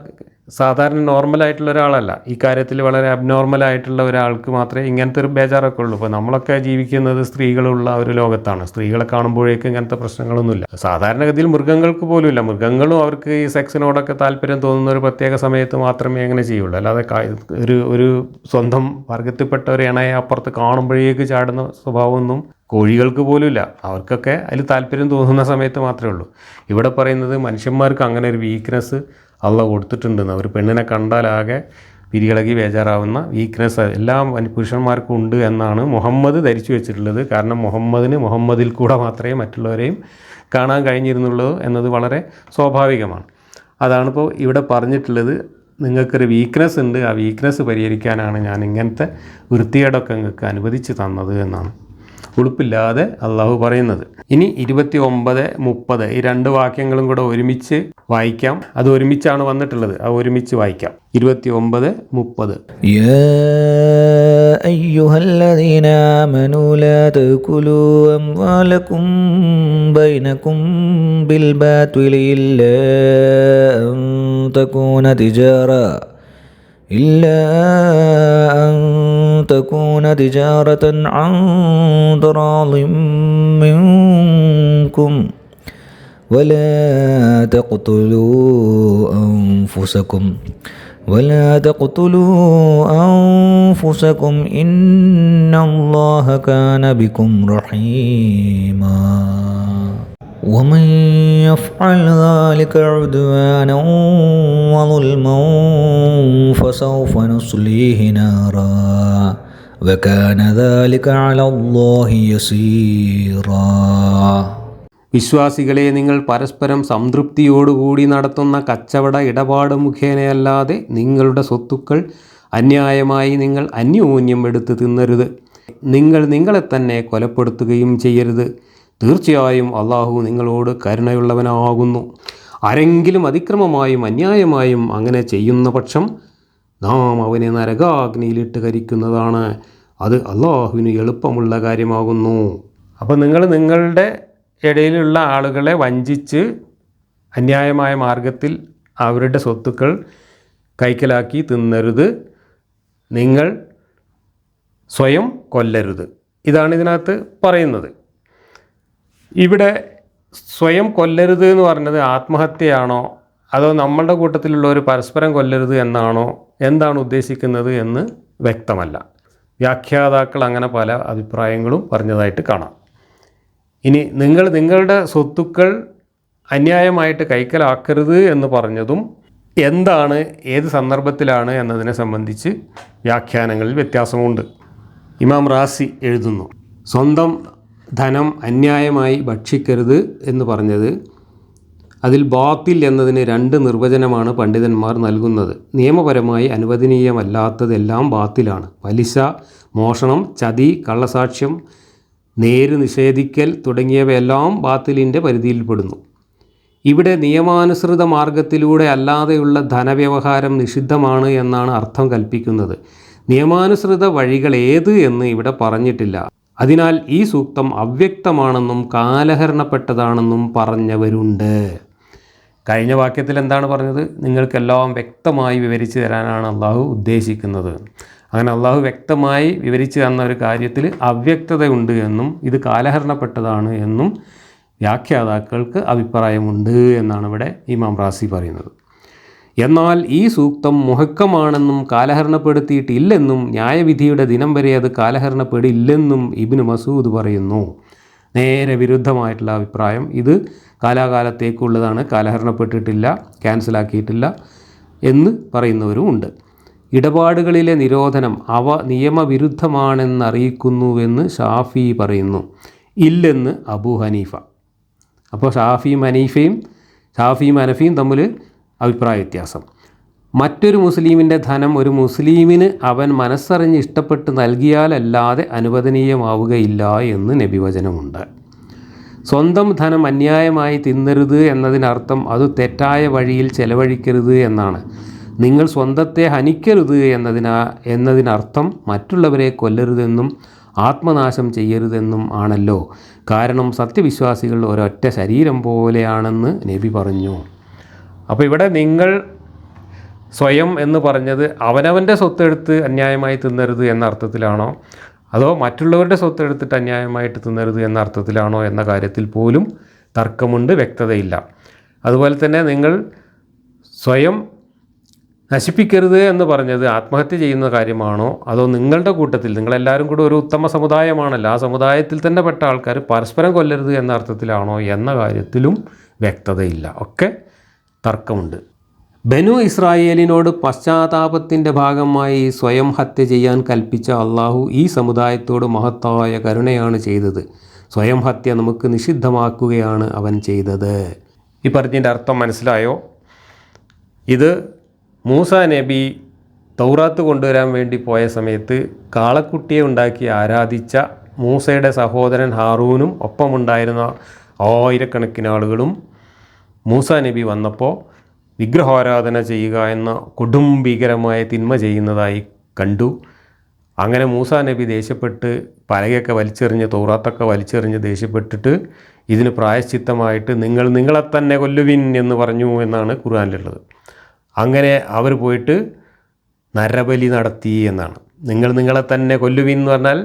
Speaker 1: സാധാരണ നോർമലായിട്ടുള്ള ഒരാളല്ല. ഈ കാര്യത്തിൽ വളരെ അബ്നോർമലായിട്ടുള്ള ഒരാൾക്ക് മാത്രമേ ഇങ്ങനത്തെ ഒരു ബേജാറൊക്കെ ഉള്ളൂ. ഇപ്പോൾ നമ്മളൊക്കെ ജീവിക്കുന്നത് സ്ത്രീകളുള്ള ഒരു ലോകത്താണ്. സ്ത്രീകളെ കാണുമ്പോഴേക്കും ഇങ്ങനത്തെ പ്രശ്നങ്ങളൊന്നുമില്ല. സാധാരണഗതിയിൽ മൃഗങ്ങൾക്ക് പോലും ഇല്ല. മൃഗങ്ങളും അവർക്ക് ഈ സെക്സിനോടൊക്കെ താല്പര്യം തോന്നുന്ന ഒരു പ്രത്യേക സമയത്ത് മാത്രമേ അങ്ങനെ ചെയ്യുള്ളൂ. അല്ലാതെ ഒരു സ്വന്തം വർഗത്തിൽപ്പെട്ട ഒരു ഇണയെ അപ്പുറത്ത് കാണുമ്പോഴേക്ക് ചാടുന്ന സ്വഭാവമൊന്നും കോഴികൾക്ക് പോലും ഇല്ല. അവർക്കൊക്കെ അതിൽ താല്പര്യം തോന്നുന്ന സമയത്ത് മാത്രമേ ഉള്ളൂ. ഇവിടെ പറയുന്നത് മനുഷ്യന്മാർക്ക് അങ്ങനെ ഒരു വീക്ക്നെസ് അള്ളാഹു കൊടുത്തിട്ടുണ്ടെന്ന്. ഒരു പെണ്ണിനെ കണ്ടാലാകെ പിരിയിളകി ബേജാറാവുന്ന വീക്ക്നെസ് എല്ലാ പുരുഷന്മാർക്കും ഉണ്ട് എന്നാണ് മുഹമ്മദ് ധരിച്ചു വെച്ചിട്ടുള്ളത്. കാരണം മുഹമ്മദിൽ കൂടെ മാത്രമേ മറ്റുള്ളവരെയും കാണാൻ കഴിഞ്ഞിരുന്നുള്ളൂ എന്നത് വളരെ സ്വാഭാവികമാണ്. അതാണിപ്പോൾ ഇവിടെ പറഞ്ഞിട്ടുള്ളത്. നിങ്ങൾക്കൊരു വീക്ക്നെസ് ഉണ്ട്, ആ വീക്ക്നെസ് പരിഹരിക്കാനാണ് ഞാൻ ഇങ്ങനത്തെ വൃത്തികേടൊക്കെ നിങ്ങൾക്ക് അനുവദിച്ച് തന്നത് എന്നാണ് ഉളുപ്പില്ലാതെ അള്ളാഹു പറയുന്നത്. ഇനി 29, 30 ഈ രണ്ട് വാക്യങ്ങളും കൂടെ ഒരുമിച്ച് വായിക്കാം. അത് ഒരുമിച്ചാണ് വന്നിട്ടുള്ളത്, അത് ഒരുമിച്ച് വായിക്കാം. 29, 30.
Speaker 2: يا أيها الذين آمنوا لا تأكلوا أموالكم بينكم بالباطل إلا أن تكون تجارة عن تراض منكم ولا تقتلوا أنفسكم إن الله كان بكم رحيما ومن يفعل ذلك عدوانا وظلما فسوف نصليه نارا وكان ذلك على الله يسيرا.
Speaker 1: വിശ്വാസികളെ, നിങ്ങൾ പരസ്പരം സംതൃപ്തിയോടുകൂടി നടത്തുന്ന കച്ചവട ഇടപാട് മുഖേനയല്ലാതെ നിങ്ങളുടെ സ്വത്തുക്കൾ അന്യായമായി നിങ്ങൾ അന്യോന്യം എടുത്ത് തിന്നരുത്. നിങ്ങൾ നിങ്ങളെ തന്നെ കൊലപ്പെടുത്തുകയും ചെയ്യരുത്. തീർച്ചയായും അള്ളാഹു നിങ്ങളോട് കരുണയുള്ളവനാകുന്നു. ആരെങ്കിലും അതിക്രമമായും അന്യായമായും അങ്ങനെ ചെയ്യുന്ന പക്ഷം നാം അവനെ നരകാഗ്നിയിലിട്ട് കരിക്കുന്നതാണ്. അത് അള്ളാഹുവിന് എളുപ്പമുള്ള കാര്യമാകുന്നു. അപ്പോൾ നിങ്ങളുടെ ഇടയിലുള്ള ആളുകളെ വഞ്ചിച്ച് അന്യായമായ മാർഗത്തിൽ അവരുടെ സ്വത്തുക്കൾ കൈക്കലാക്കി തിന്നരുത്. നിങ്ങൾ സ്വയം കൊല്ലരുത്. ഇതാണ് ഇതിനകത്ത് പറയുന്നത്. ഇവിടെ സ്വയം കൊല്ലരുത് എന്ന് പറഞ്ഞത് ആത്മഹത്യയാണോ അതോ നമ്മളുടെ കൂട്ടത്തിലുള്ളവർ പരസ്പരം കൊല്ലരുത് എന്നാണോ, എന്താണ് ഉദ്ദേശിക്കുന്നത് എന്ന് വ്യക്തമല്ല. വ്യാഖ്യാതാക്കൾ അങ്ങനെ പല അഭിപ്രായങ്ങളും പറഞ്ഞതായിട്ട് കാണാം. ഇനി നിങ്ങളുടെ സ്വത്തുക്കൾ അന്യായമായിട്ട് കൈക്കലാക്കരുത് എന്ന് പറഞ്ഞതും എന്താണ്, ഏത് സന്ദർഭത്തിലാണ് എന്നതിനെ സംബന്ധിച്ച് വ്യാഖ്യാനങ്ങളിൽ വ്യത്യാസമുണ്ട്. ഇമാം റാസി എഴുതുന്നു, സ്വന്തം ധനം അന്യായമായി ഭക്ഷിക്കരുത് എന്ന് പറഞ്ഞത് അതിൽ ബാത്തിൽ എന്നതിന് 2 നിർവചനമാണ് പണ്ഡിതന്മാർ നൽകുന്നത്. നിയമപരമായി അനുവദനീയമല്ലാത്തതെല്ലാം ബാത്തിലാണ്. പലിശ, മോഷണം, ചതി, കള്ളസാക്ഷ്യം, നേര് നിഷേധിക്കൽ തുടങ്ങിയവയെല്ലാം ബാത്തിലിൻ്റെ പരിധിയിൽപ്പെടുന്നു. ഇവിടെ നിയമാനുസൃത മാർഗത്തിലൂടെ അല്ലാതെയുള്ള ധനവ്യവഹാരം നിഷിദ്ധമാണ് എന്നാണ് അർത്ഥം കൽപ്പിക്കുന്നത്. നിയമാനുസൃത വഴികൾ ഏത് എന്ന് ഇവിടെ പറഞ്ഞിട്ടില്ല. അതിനാൽ ഈ സൂക്തം അവ്യക്തമാണെന്നും കാലഹരണപ്പെട്ടതാണെന്നും പറഞ്ഞവരുണ്ട്. കഴിഞ്ഞ വാക്യത്തിൽ എന്താണ് പറഞ്ഞത്? നിങ്ങൾക്കെല്ലാം വ്യക്തമായി വിവരിച്ചു തരാനാണ് അള്ളാഹു ഉദ്ദേശിക്കുന്നത്. അങ്ങനെ അള്ളാഹു വ്യക്തമായി വിവരിച്ചു തന്ന ഒരു കാര്യത്തിൽ അവ്യക്തതയുണ്ട് എന്നും ഇത് കാലഹരണപ്പെട്ടതാണ് എന്നും വ്യാഖ്യാതാക്കൾക്ക് അഭിപ്രായമുണ്ട് എന്നാണ് ഇവിടെ ഇമാം റാസി പറയുന്നത്. എന്നാൽ ഈ സൂക്തം മുഹക്കമാണെന്നും കാലഹരണപ്പെടുത്തിയിട്ടില്ലെന്നും ന്യായവിധിയുടെ ദിനം വരെ അത് കാലഹരണപ്പെടില്ലെന്നും ഇബ്നു മസൂദ് പറയുന്നു. നേരെ വിരുദ്ധമായിട്ടുള്ള അഭിപ്രായം. ഇത് കാലാകാലത്തേക്കുള്ളതാണ്, കാലഹരണപ്പെട്ടിട്ടില്ല, ക്യാൻസലാക്കിയിട്ടില്ല എന്ന് പറയുന്നവരും ഉണ്ട്. ഇടപാടുകളിലെ നിരോധനം അവ നിയമവിരുദ്ധമാണെന്നറിയിക്കുന്നുവെന്ന് ഷാഫി പറയുന്നു, ഇല്ലെന്ന് അബൂ ഹനീഫ. അപ്പോൾ ഷാഫിയും ഹനഫിയും തമ്മിൽ അഭിപ്രായ വ്യത്യാസം. മറ്റൊരു മുസ്ലിമിൻ്റെ ധനം ഒരു മുസ്ലിമിന് അവൻ മനസ്സറിഞ്ഞ് ഇഷ്ടപ്പെട്ട് നൽകിയാലല്ലാതെ അനുവദനീയമാവുകയില്ല എന്ന് നബിവചനമുണ്ട്. സ്വന്തം ധനം അന്യായമായി തിന്നരുത് എന്നതിനർത്ഥം അത് തെറ്റായ വഴിയിൽ ചെലവഴിക്കരുത് എന്നാണ്. നിങ്ങൾ സ്വന്തത്തെ ഹനിക്കരുത് എന്നതിനർത്ഥം മറ്റുള്ളവരെ കൊല്ലരുതെന്നും ആത്മനാശം ചെയ്യരുതെന്നും ആണല്ലോ. കാരണം സത്യവിശ്വാസികൾ ഒരൊറ്റ ശരീരം പോലെയാണെന്ന് നബി പറഞ്ഞു. അപ്പോൾ ഇവിടെ നിങ്ങൾ സ്വയം എന്ന് പറഞ്ഞത് അവനവൻ്റെ സ്വത്തെടുത്ത് അന്യായമായി തിന്നരുത് എന്ന അർത്ഥത്തിലാണോ അതോ മറ്റുള്ളവരുടെ സ്വത്തെടുത്തിട്ട് അന്യായമായിട്ട് തിന്നരുത് എന്ന അർത്ഥത്തിലാണോ എന്ന കാര്യത്തിൽ പോലും തർക്കമുണ്ട്, വ്യക്തതയില്ല. അതുപോലെ തന്നെ നിങ്ങൾ സ്വയം നശിപ്പിക്കരുത് എന്ന് പറഞ്ഞത് ആത്മഹത്യ ചെയ്യുന്ന കാര്യമാണോ അതോ നിങ്ങളുടെ കൂട്ടത്തിൽ നിങ്ങളെല്ലാവരും കൂടെ ഒരു ഉത്തമ സമുദായമാണല്ലോ, ആ സമുദായത്തിൽ തന്നെ പെട്ട ആൾക്കാർ പരസ്പരം കൊല്ലരുത് എന്ന അർത്ഥത്തിലാണോ എന്ന കാര്യത്തിലും വ്യക്തതയില്ല, ഒക്കെ തർക്കമുണ്ട്. ബനു ഇസ്രായേലിനോട് പശ്ചാത്താപത്തിൻ്റെ ഭാഗമായി സ്വയം ഹത്യ ചെയ്യാൻ കൽപ്പിച്ച അള്ളാഹു ഈ സമുദായത്തോട് മഹത്തായ കരുണയാണ് ചെയ്തത്. സ്വയം ഹത്യ നമുക്ക് നിഷിദ്ധമാക്കുകയാണ് അവൻ ചെയ്തത്. ഈ പറഞ്ഞതിൻ്റെ അർത്ഥം മനസ്സിലായോ? ഇത് മൂസാ നബി തൗറാത്ത് കൊണ്ടുവരാൻ വേണ്ടി പോയ സമയത്ത് കാളക്കുട്ടിയെ ഉണ്ടാക്കി ആരാധിച്ച മൂസയുടെ സഹോദരൻ ഹാറൂനും ഒപ്പമുണ്ടായിരുന്ന ആയിരക്കണക്കിന് ആളുകളും മൂസാ നബി വന്നപ്പോൾ വിഗ്രഹാരാധന ചെയ്യുക എന്ന കൊടും ഭീകരമായ തിന്മ ചെയ്യുന്നതായി കണ്ടു. അങ്ങനെ മൂസാ നബി ദേഷ്യപ്പെട്ട് പലകയൊക്കെ വലിച്ചെറിഞ്ഞ് തൗറാത്തൊക്കെ വലിച്ചെറിഞ്ഞ് ദേഷ്യപ്പെട്ടിട്ട് ഇതിന് പ്രായശ്ചിത്തമായിട്ട് നിങ്ങളെ തന്നെ കൊല്ലുവിൻ എന്ന് പറഞ്ഞു എന്നാണ് ഖുർആനിലുള്ളത്. അങ്ങനെ അവർ പോയിട്ട് നരബലി നടത്തി എന്നാണ്. നിങ്ങളെ തന്നെ കൊല്ലുവിൻ എന്ന് പറഞ്ഞാൽ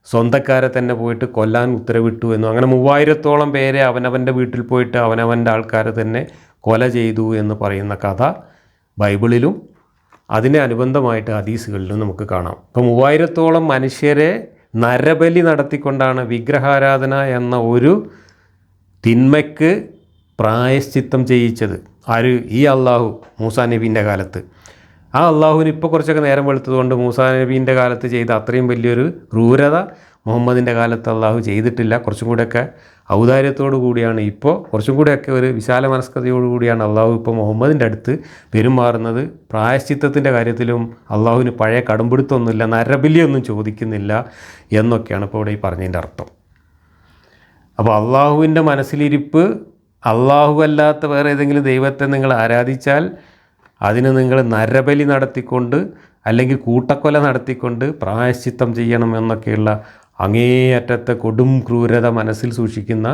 Speaker 1: സ്വന്തക്കാരെ തന്നെ പോയിട്ട് കൊല്ലാൻ ഉത്തരവിട്ടു എന്നും, അങ്ങനെ 3000-ഓളം പേരെ അവനവൻ്റെ വീട്ടിൽ പോയിട്ട് അവനവൻ്റെ ആൾക്കാരെ തന്നെ കൊല ചെയ്തു എന്ന് പറയുന്ന കഥ ബൈബിളിലും അതിനെ അനുബന്ധമായിട്ട് ഹദീസുകളിലും നമുക്ക് കാണാം. അപ്പോൾ 3000-ഓളം മനുഷ്യരെ നരബലി നടത്തിക്കൊണ്ടാണ് വിഗ്രഹാരാധന എന്ന ഒരു തിന്മയ്ക്ക് പ്രായശ്ചിത്തം ചെയ്യിച്ചത്. ആര്? ഈ അള്ളാഹു മൂസാ നബീൻ്റെ കാലത്ത്. ആ അള്ളാഹുവിന് ഇപ്പോൾ കുറച്ചൊക്കെ നേരം വെളുത്തതുകൊണ്ട് മൂസാ നബീൻ്റെ കാലത്ത് ചെയ്ത അത്രയും വലിയൊരു ക്രൂരത മുഹമ്മദിൻ്റെ കാലത്ത് അള്ളാഹു ചെയ്തിട്ടില്ല. കുറച്ചും കൂടെയൊക്കെ ഔദാര്യത്തോടു കൂടിയാണ് ഇപ്പോൾ, കുറച്ചും കൂടെയൊക്കെ ഒരു വിശാല മനസ്കതയോടുകൂടിയാണ് അള്ളാഹു ഇപ്പോൾ മുഹമ്മദിൻ്റെ അടുത്ത് പെരുമാറുന്നത്. പ്രായശ്ചിത്തത്തിൻ്റെ കാര്യത്തിലും അള്ളാഹുവിന് പഴയ കടുംപിടുത്തമൊന്നുമില്ല, നരബലിയൊന്നും ചോദിക്കുന്നില്ല എന്നൊക്കെയാണ് ഇപ്പോൾ ഇവിടെ ഈ പറഞ്ഞതിൻ്റെ അർത്ഥം. അപ്പോൾ അള്ളാഹുവിൻ്റെ മനസ്സിലിരിപ്പ്, അള്ളാഹു അല്ലാത്ത വേറെ ഏതെങ്കിലും ദൈവത്തെ നിങ്ങൾ ആരാധിച്ചാൽ അതിന് നിങ്ങൾ നരബലി നടത്തിക്കൊണ്ട് അല്ലെങ്കിൽ കൂട്ടക്കൊല നടത്തിക്കൊണ്ട് പ്രായശ്ചിത്തം ചെയ്യണം എന്നൊക്കെയുള്ള അങ്ങേയറ്റത്തെ കൊടും ക്രൂരത മനസ്സിൽ സൂക്ഷിക്കുന്ന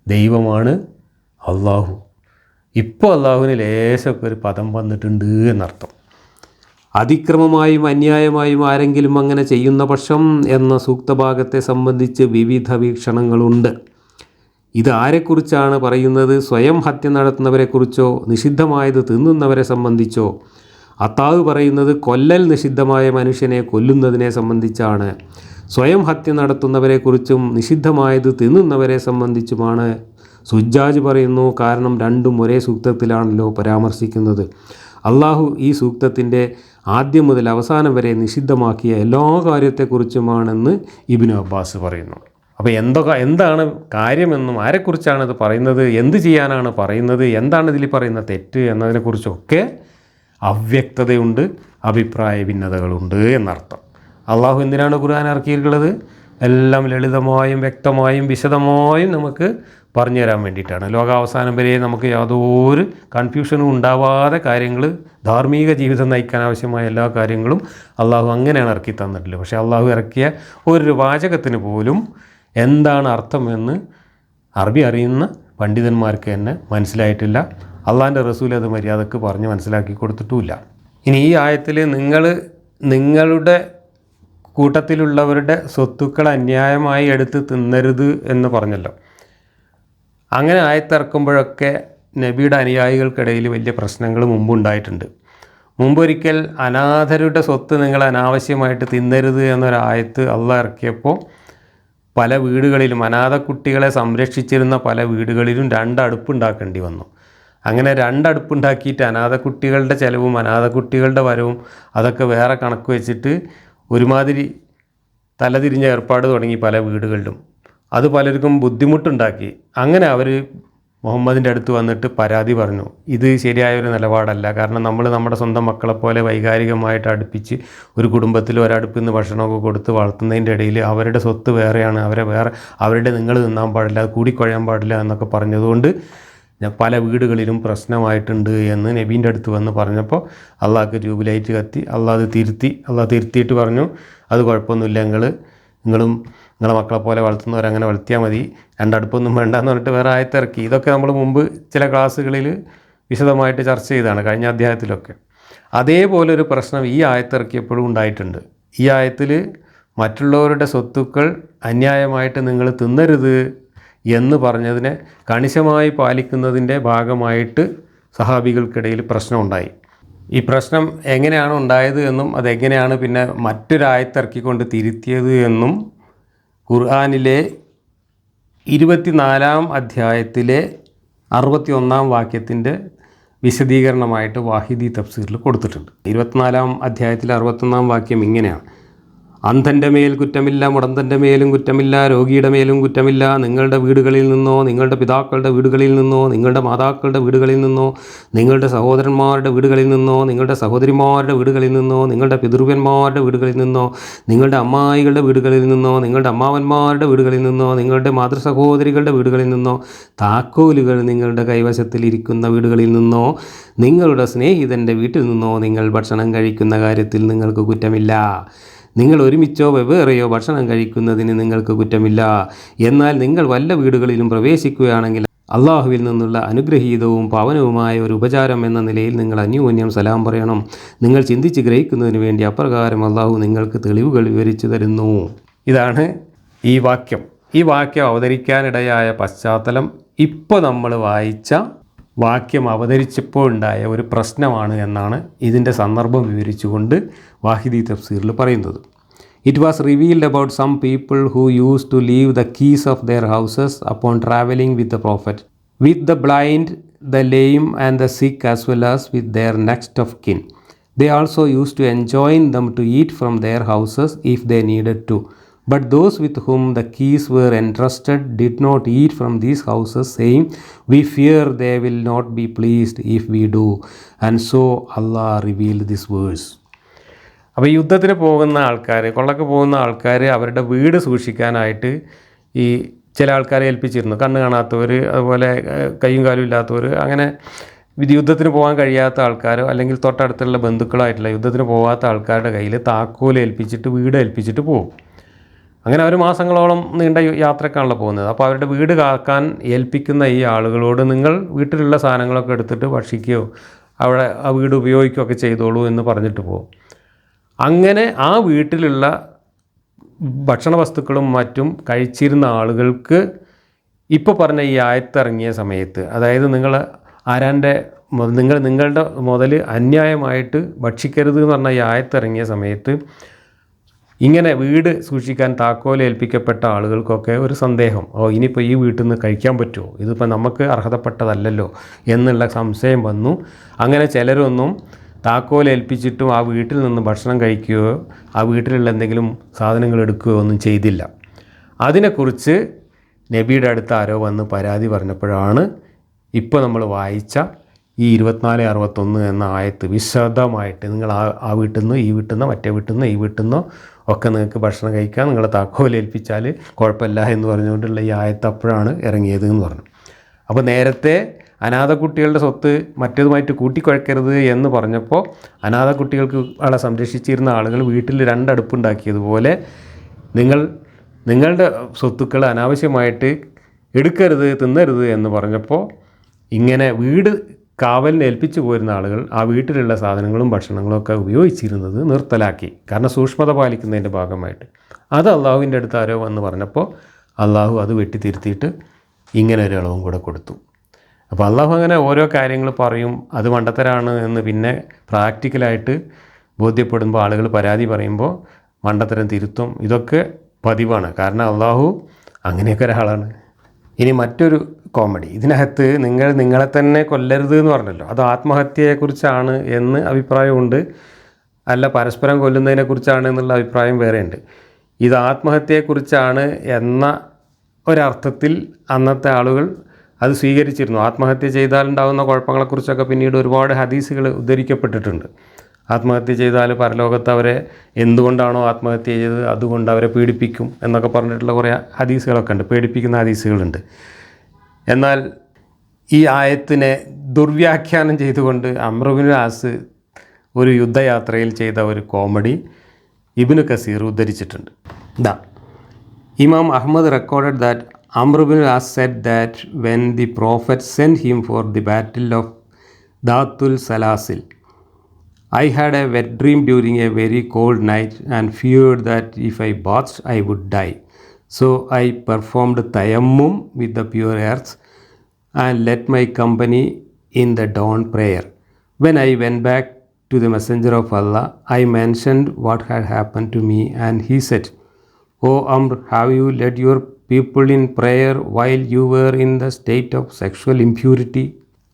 Speaker 1: ദൈവമാണ് അള്ളാഹു. ഇപ്പോൾ അള്ളാഹുവിന് ലേശമൊക്കെ ഒരു പദം വന്നിട്ടുണ്ട് എന്നർത്ഥം. അതിക്രമമായും അന്യായമായും ആരെങ്കിലും അങ്ങനെ ചെയ്യുന്ന പക്ഷം എന്ന സൂക്തഭാഗത്തെ സംബന്ധിച്ച് വിവിധ വീക്ഷണങ്ങളുണ്ട്. ഇത് ആരെക്കുറിച്ചാണ് പറയുന്നത്? സ്വയം ഹത്യ നടത്തുന്നവരെക്കുറിച്ചോ നിഷിദ്ധമായത് തിന്നുന്നവരെ സംബന്ധിച്ചോ? അത്താവ് പറയുന്നത് കൊല്ലൽ നിഷിദ്ധമായ മനുഷ്യനെ കൊല്ലുന്നതിനെ സംബന്ധിച്ചാണ്. സ്വയം ഹത്യ നടത്തുന്നവരെക്കുറിച്ചും നിഷിദ്ധമായത് തിന്നുന്നവരെ സംബന്ധിച്ചുമാണ്. സുജ്ജാജ് പറയുന്നു, കാരണം രണ്ടും ഒരേ സൂക്തത്തിലാണല്ലോ പരാമർശിക്കുന്നത്. അള്ളാഹു ഈ സൂക്തത്തിൻ്റെ ആദ്യം മുതൽ അവസാനം വരെ നിഷിദ്ധമാക്കിയ എല്ലാ കാര്യത്തെക്കുറിച്ചുമാണെന്ന് ഇബ്നു അബ്ബാസ് പറയുന്നു. അപ്പോൾ എന്താണ് കാര്യമെന്നും ആരെക്കുറിച്ചാണ് ഇത് പറയുന്നത്, എന്ത് ചെയ്യാനാണ് പറയുന്നത്, എന്താണ് ഇതിൽ പറയുന്ന തെറ്റ് എന്നതിനെക്കുറിച്ചൊക്കെ അവ്യക്തതയുണ്ട്, അഭിപ്രായ ഭിന്നതകളുണ്ട് എന്നർത്ഥം. അള്ളാഹു എന്തിനാണ് ഖുർആൻ ഇറക്കിയിട്ടുള്ളത്? എല്ലാം ലളിതമായും വ്യക്തമായും വിശദമായും നമുക്ക് പറഞ്ഞു തരാൻ വേണ്ടിയിട്ടാണ്. ലോകാവസാനം വരെ നമുക്ക് യാതൊരു കൺഫ്യൂഷനും ഉണ്ടാവാതെ കാര്യങ്ങൾ, ധാർമ്മിക ജീവിതം നയിക്കാൻ ആവശ്യമായ എല്ലാ കാര്യങ്ങളും അള്ളാഹു അങ്ങനെയാണ് ഇറക്കി തന്നിട്ടുള്ളത്. പക്ഷേ അള്ളാഹു ഇറക്കിയ ഒരു വാചകത്തിന് പോലും എന്താണ് അർത്ഥമെന്ന് അറബി അറിയുന്ന പണ്ഡിതന്മാർക്ക് തന്നെ മനസ്സിലായിട്ടില്ല. അള്ളാഹിൻ്റെ റസൂൽ അത് മര്യാദക്ക് പറഞ്ഞ് മനസ്സിലാക്കി കൊടുത്തിട്ടുമില്ല. ഇനി ഈ ആയത്തിൽ നിങ്ങളുടെ കൂട്ടത്തിലുള്ളവരുടെ സ്വത്തുക്കൾ അന്യായമായി എടുത്ത് തിന്നരുത് എന്ന് പറഞ്ഞല്ലോ. അങ്ങനെ ആയത്തിറക്കുമ്പോഴൊക്കെ നബിയുടെ അനുയായികൾക്കിടയിൽ വലിയ പ്രശ്നങ്ങൾ മുമ്പുണ്ടായിട്ടുണ്ട്. മുമ്പൊരിക്കൽ അനാഥരുടെ സ്വത്ത് നിങ്ങൾ അനാവശ്യമായിട്ട് തിന്നരുത് എന്നൊരായത്ത് അള്ളാഹ് ഇറക്കിയപ്പോൾ പല വീടുകളിലും അനാഥ കുട്ടികളെ സംരക്ഷിച്ചിരുന്ന പല വീടുകളിലും 2 അടുപ്പുണ്ടാക്കേണ്ടി വന്നു. അങ്ങനെ 2 അടുപ്പുണ്ടാക്കിയിട്ട് അനാഥ കുട്ടികളുടെ ചിലവും അനാഥ കുട്ടികളുടെ വരവും അതൊക്കെ വേറെ കണക്ക് വെച്ചിട്ട് ഒരുമാതിരി തലതിരിഞ്ഞ ഏർപ്പാട് തുടങ്ങി പല വീടുകളിലും. അത് പലർക്കും ബുദ്ധിമുട്ടുണ്ടാക്കി. അങ്ങനെ അവർ മുഹമ്മദിൻ്റെ അടുത്ത് വന്നിട്ട് പരാതി പറഞ്ഞു, ഇത് ശരിയായൊരു നിലപാടല്ല. കാരണം നമ്മൾ നമ്മുടെ സ്വന്തം മക്കളെപ്പോലെ വൈകാരികമായിട്ട് അടുപ്പിച്ച് ഒരു കുടുംബത്തിൽ ഒരടുപ്പിൽ നിന്ന് ഭക്ഷണമൊക്കെ കൊടുത്ത് വളർത്തുന്നതിൻ്റെ ഇടയിൽ അവരുടെ സ്വത്ത് വേറെയാണ്, അവരുടെ നിങ്ങൾ തിന്നാൻ പാടില്ല, അത് കൂടിക്കൊഴയാൻ പാടില്ല എന്നൊക്കെ പറഞ്ഞതുകൊണ്ട് പല വീടുകളിലും പ്രശ്നമായിട്ടുണ്ട് എന്ന് നബീൻ്റെ അടുത്ത് വന്ന് പറഞ്ഞപ്പോൾ അള്ളാഹ്ക്ക് ട്യൂബ്ലൈറ്റ് കത്തി. അള്ളാഹ് തിരുത്തിയിട്ട് പറഞ്ഞു, അത് കുഴപ്പമൊന്നുമില്ല, നിങ്ങളും നിങ്ങളെ മക്കളെ പോലെ വളർത്തുന്നവരങ്ങനെ വളർത്തിയാൽ മതി, 2 അടുപ്പൊന്നും വേണ്ടെന്ന് പറഞ്ഞിട്ട് വേറെ ആയത്തിറക്കി. ഇതൊക്കെ നമ്മൾ മുമ്പ് ചില ക്ലാസ്സുകളിൽ വിശദമായിട്ട് ചർച്ച ചെയ്തതാണ്, കഴിഞ്ഞ അധ്യായത്തിലൊക്കെ. അതേപോലൊരു പ്രശ്നം ഈ ആയത്തിറക്കിയപ്പോഴും ഉണ്ടായിട്ടുണ്ട്. ഈ ആയത്തിൽ മറ്റുള്ളവരുടെ സ്വത്തുക്കൾ അന്യായമായിട്ട് നിങ്ങൾ തിന്നരുത് എന്ന് പറഞ്ഞതിനെ കണിശമായി പാലിക്കുന്നതിൻ്റെ ഭാഗമായിട്ട് സഹാബികൾക്കിടയിൽ പ്രശ്നമുണ്ടായി. ഈ പ്രശ്നം എങ്ങനെയാണ് ഉണ്ടായത് എന്നും അതെങ്ങനെയാണ് പിന്നെ മറ്റൊരായത്തിറക്കിക്കൊണ്ട് തിരുത്തിയത് എന്നും ഖുർആനിലെ 24-ാം അധ്യായത്തിലെ 61-ാം വാക്യത്തിൻ്റെ വിശദീകരണമായിട്ട് വാഹിദി തഫ്സീറിൽ കൊടുത്തിട്ടുണ്ട്. 24-ാം അധ്യായത്തിലെ 61-ാം വാക്യം ഇങ്ങനെയാണ്: അന്ധൻ്റെ മേൽ കുറ്റമില്ല, മുടന്തൻ്റെ മേലും കുറ്റമില്ല, രോഗിയുടെ മേലും കുറ്റമില്ല. നിങ്ങളുടെ വീടുകളിൽ നിന്നോ, നിങ്ങളുടെ പിതാക്കളുടെ വീടുകളിൽ നിന്നോ, നിങ്ങളുടെ മാതാക്കളുടെ വീടുകളിൽ നിന്നോ, നിങ്ങളുടെ സഹോദരന്മാരുടെ വീടുകളിൽ നിന്നോ, നിങ്ങളുടെ സഹോദരിമാരുടെ വീടുകളിൽ നിന്നോ, നിങ്ങളുടെ പിതൃവ്യന്മാരുടെ വീടുകളിൽ നിന്നോ, നിങ്ങളുടെ അമ്മായികളുടെ വീടുകളിൽ നിന്നോ, നിങ്ങളുടെ അമ്മാവന്മാരുടെ വീടുകളിൽ നിന്നോ, നിങ്ങളുടെ മാതൃസഹോദരികളുടെ വീടുകളിൽ നിന്നോ, താക്കോലുകൾ നിങ്ങളുടെ കൈവശത്തിൽ ഇരിക്കുന്ന വീടുകളിൽ നിന്നോ, നിങ്ങളുടെ സ്നേഹിതൻ്റെ വീട്ടിൽ നിന്നോ നിങ്ങൾ ഭക്ഷണം കഴിക്കുന്ന കാര്യത്തിൽ നിങ്ങൾക്ക് കുറ്റമില്ല. നിങ്ങൾ ഒരുമിച്ചോ വെവ്വേറെയോ ഭക്ഷണം കഴിക്കുന്നതിന് നിങ്ങൾക്ക് കുറ്റമില്ല. എന്നാൽ നിങ്ങൾ വല്ല വീടുകളിലും പ്രവേശിക്കുകയാണെങ്കിൽ അള്ളാഹുവിൽ നിന്നുള്ള അനുഗ്രഹീതവും പാവനവുമായ ഒരു ഉപചാരം എന്ന നിലയിൽ നിങ്ങൾ അന്യോന്യം സലാം പറയണം. നിങ്ങൾ ചിന്തിച്ച് ഗ്രഹിക്കുന്നതിന് വേണ്ടി അപ്രകാരം അള്ളാഹു നിങ്ങൾക്ക് തെളിവുകൾ വിവരിച്ചു തരുന്നു. ഇതാണ് ഈ വാക്യം. ഈ വാക്യം അവതരിക്കാനിടയായ പശ്ചാത്തലം ഇപ്പോൾ നമ്മൾ വായിച്ച വാക്യം അവതരിച്ചപ്പോൾ ഉണ്ടായ ഒരു പ്രശ്നമാണ് എന്നാണ് ഇതിൻ്റെ സന്ദർഭം വിവരിച്ചുകൊണ്ട് വാഹിദി തഫ്സീറിൽ പറയുന്നത്. It was revealed about some people who use to leave the keys of their houses upon travelling with the prophet, with the blind, the lame and the sick as well as with their next of kin. They also used to enjoin them to eat from their houses if they needed to. But those with whom the keys were entrusted did not eat from these houses, saying, "We fear they will not be pleased if we do." And so Allah revealed this verse. അപ്പോൾ യുദ്ധത്തിന് പോകുന്ന ആൾക്കാർ, കൊള്ളക്ക് പോകുന്ന ആൾക്കാർ അവരുടെ വീട് സൂക്ഷിക്കാനായിട്ട് ഈ ചില ആൾക്കാരെ ഏൽപ്പിച്ചിരുന്നു. കണ്ണ് കാണാത്തവർ, അതുപോലെ കൈയും കാലും ഇല്ലാത്തവർ, അങ്ങനെ യുദ്ധത്തിന് പോകാൻ കഴിയാത്ത ആൾക്കാരോ അല്ലെങ്കിൽ തൊട്ടടുത്തുള്ള ബന്ധുക്കളായിട്ടുള്ള യുദ്ധത്തിന് പോകാത്ത ആൾക്കാരുടെ കയ്യിൽ താക്കോൽ ഏൽപ്പിച്ചിട്ട് വീട് ഏൽപ്പിച്ചിട്ട് പോകും. അങ്ങനെ അവർ മാസങ്ങളോളം നീണ്ട യാത്രക്കാണല്ലോ പോകുന്നത്. അപ്പോൾ അവരുടെ വീട് കാക്കാൻ ഏൽപ്പിക്കുന്ന ഈ ആളുകളോട് നിങ്ങൾ വീട്ടിലുള്ള സാധനങ്ങളൊക്കെ എടുത്തിട്ട് ഭക്ഷിക്കുകയോ അവിടെ ആ വീട് ഉപയോഗിക്കുകയൊക്കെ ചെയ്തോളൂ എന്ന് പറഞ്ഞിട്ട് പോകും. അങ്ങനെ ആ വീട്ടിലുള്ള ഭക്ഷണ വസ്തുക്കളും മറ്റും കഴിച്ചിരുന്ന ആളുകൾക്ക് ഇപ്പോൾ പറഞ്ഞ ഈ ആയത്തിറങ്ങിയ സമയത്ത്, അതായത് നിങ്ങളുടെ മുതൽ അന്യായമായിട്ട് ഭക്ഷിക്കരുത് എന്ന് പറഞ്ഞ ഈ ആയത്തിറങ്ങിയ സമയത്ത് ഇങ്ങനെ വീട് സൂക്ഷിക്കാൻ താക്കോൽ ഏൽപ്പിക്കപ്പെട്ട ആളുകൾക്കൊക്കെ ഒരു സന്ദേഹം, ഇനിയിപ്പോൾ ഈ വീട്ടിൽ നിന്ന് കഴിക്കാൻ പറ്റുമോ, ഇതിപ്പോൾ നമുക്ക് അർഹതപ്പെട്ടതല്ലല്ലോ എന്നുള്ള സംശയം വന്നു. അങ്ങനെ ചിലരൊന്നും താക്കോൽ ഏൽപ്പിച്ചിട്ടും ആ വീട്ടിൽ നിന്ന് ഭക്ഷണം കഴിക്കുകയോ ആ വീട്ടിലുള്ള എന്തെങ്കിലും സാധനങ്ങൾ എടുക്കുകയോ ഒന്നും ചെയ്തില്ല. അതിനെക്കുറിച്ച് നബിയുടെ അടുത്ത് ആരോ വന്ന് പരാതി പറഞ്ഞപ്പോഴാണ് ഇപ്പോൾ നമ്മൾ വായിച്ച ഈ 24-61 എന്ന ആയത്ത് വിശദമായിട്ട് നിങ്ങൾ ആ വീട്ടിൽ നിന്ന്, ഈ വീട്ടിൽ നിന്ന്, മറ്റേ വീട്ടിൽ നിന്ന്, ഈ വീട്ടിൽ നിന്നോ ഒക്കെ നിങ്ങൾക്ക് ഭക്ഷണം കഴിക്കാൻ നിങ്ങളെ താക്കോൽ ഏൽപ്പിച്ചാൽ കുഴപ്പമില്ല എന്ന് പറഞ്ഞുകൊണ്ടുള്ള ഈ ആയത്ത് അപ്പോഴാണ് ഇറങ്ങിയത് എന്ന് പറഞ്ഞു. അപ്പോൾ നേരത്തെ അനാഥ കുട്ടികളുടെ സ്വത്ത് മറ്റേതുമായിട്ട് കൂട്ടിക്കുഴക്കരുത് എന്ന് പറഞ്ഞപ്പോൾ അനാഥ കുട്ടികൾക്ക് ആളെ സംരക്ഷിച്ചിരുന്ന ആളുകൾ വീട്ടിൽ 2 അടുപ്പുണ്ടാക്കിയതുപോലെ നിങ്ങളുടെ സ്വത്തുക്കൾ അനാവശ്യമായിട്ട് എടുക്കരുത്, തിന്നരുത് എന്ന് പറഞ്ഞപ്പോൾ ഇങ്ങനെ വീട് കാവലിന് ഏൽപ്പിച്ചു പോരുന്ന ആളുകൾ ആ വീട്ടിലുള്ള സാധനങ്ങളും ഭക്ഷണങ്ങളും ഒക്കെ ഉപയോഗിച്ചിരുന്നത് നിർത്തലാക്കി. കാരണം സൂക്ഷ്മത പാലിക്കുന്നതിൻ്റെ ഭാഗമായിട്ട്. അത് അള്ളാഹുവിൻ്റെ അടുത്ത് ആരോ വന്ന് പറഞ്ഞപ്പോൾ അള്ളാഹു അത് വെട്ടിത്തിരുത്തിയിട്ട് ഇങ്ങനെ ഒരു ഇളവും കൂടെ കൊടുത്തു. അപ്പോൾ അള്ളാഹു അങ്ങനെ ഓരോ കാര്യങ്ങൾ പറയും, അത് മണ്ടത്തരാണ് എന്ന് പിന്നെ പ്രാക്ടിക്കലായിട്ട് ബോധ്യപ്പെടുമ്പോൾ ആളുകൾ പരാതി പറയുമ്പോൾ മണ്ടത്തരം തിരുത്തും. ഇതൊക്കെ പതിവാണ്. കാരണം അള്ളാഹു അങ്ങനെയൊക്കെ ഒരാളാണ്. ഇനി മറ്റൊരു കോമഡി, ഇതിനകത്ത് നിങ്ങളെ തന്നെ കൊല്ലരുത് എന്ന് പറഞ്ഞല്ലോ, അത് ആത്മഹത്യയെക്കുറിച്ചാണ് എന്ന് അഭിപ്രായമുണ്ട്, അല്ല പരസ്പരം കൊല്ലുന്നതിനെക്കുറിച്ചാണ് എന്നുള്ള അഭിപ്രായം വേറെയുണ്ട്. ഇത് ആത്മഹത്യയെക്കുറിച്ചാണ് എന്ന ഒരർത്ഥത്തിൽ അന്നത്തെ ആളുകൾ അത് സ്വീകരിച്ചിരുന്നു. ആത്മഹത്യ ചെയ്താലുണ്ടാകുന്ന കുഴപ്പങ്ങളെക്കുറിച്ചൊക്കെ പിന്നീട് ഒരുപാട് ഹദീസുകൾ ഉദ്ധരിക്കപ്പെട്ടിട്ടുണ്ട്. ആത്മഹത്യ ചെയ്താൽ പരലോകത്ത് അവരെ എന്തുകൊണ്ടാണോ ആത്മഹത്യ ചെയ്തത് അതുകൊണ്ട് അവരെ പീഡിപ്പിക്കും എന്നൊക്കെ പറഞ്ഞിട്ടുള്ള കുറേ ഹദീസുകളൊക്കെ ഉണ്ട്, പേടിപ്പിക്കുന്ന ഹദീസുകളുണ്ട്. എന്നാൽ ഈ ആയത്തിനെ ദുർവ്യാഖ്യാനം ചെയ്തുകൊണ്ട് അംർ ഇബ്നു ആസ് ഒരു യുദ്ധയാത്രയിൽ ചെയ്ത ഒരു കോമഡി ഇബ്നു കസീർ ഉദ്ധരിച്ചിട്ടുണ്ട്. Imam Ahmad recorded that Amr ibn as said that when the Prophet sent him for the battle of Dhatul Salasil, I had a wet dream during a very cold night and feared that if I bathed I would die. So I performed tayammum with the pure earth and led my company in the dawn prayer. When I went back to the Messenger of Allah, I mentioned what had happened to me, and he said, "O Amr, have you led your people in prayer while you were in the state of sexual impurity?"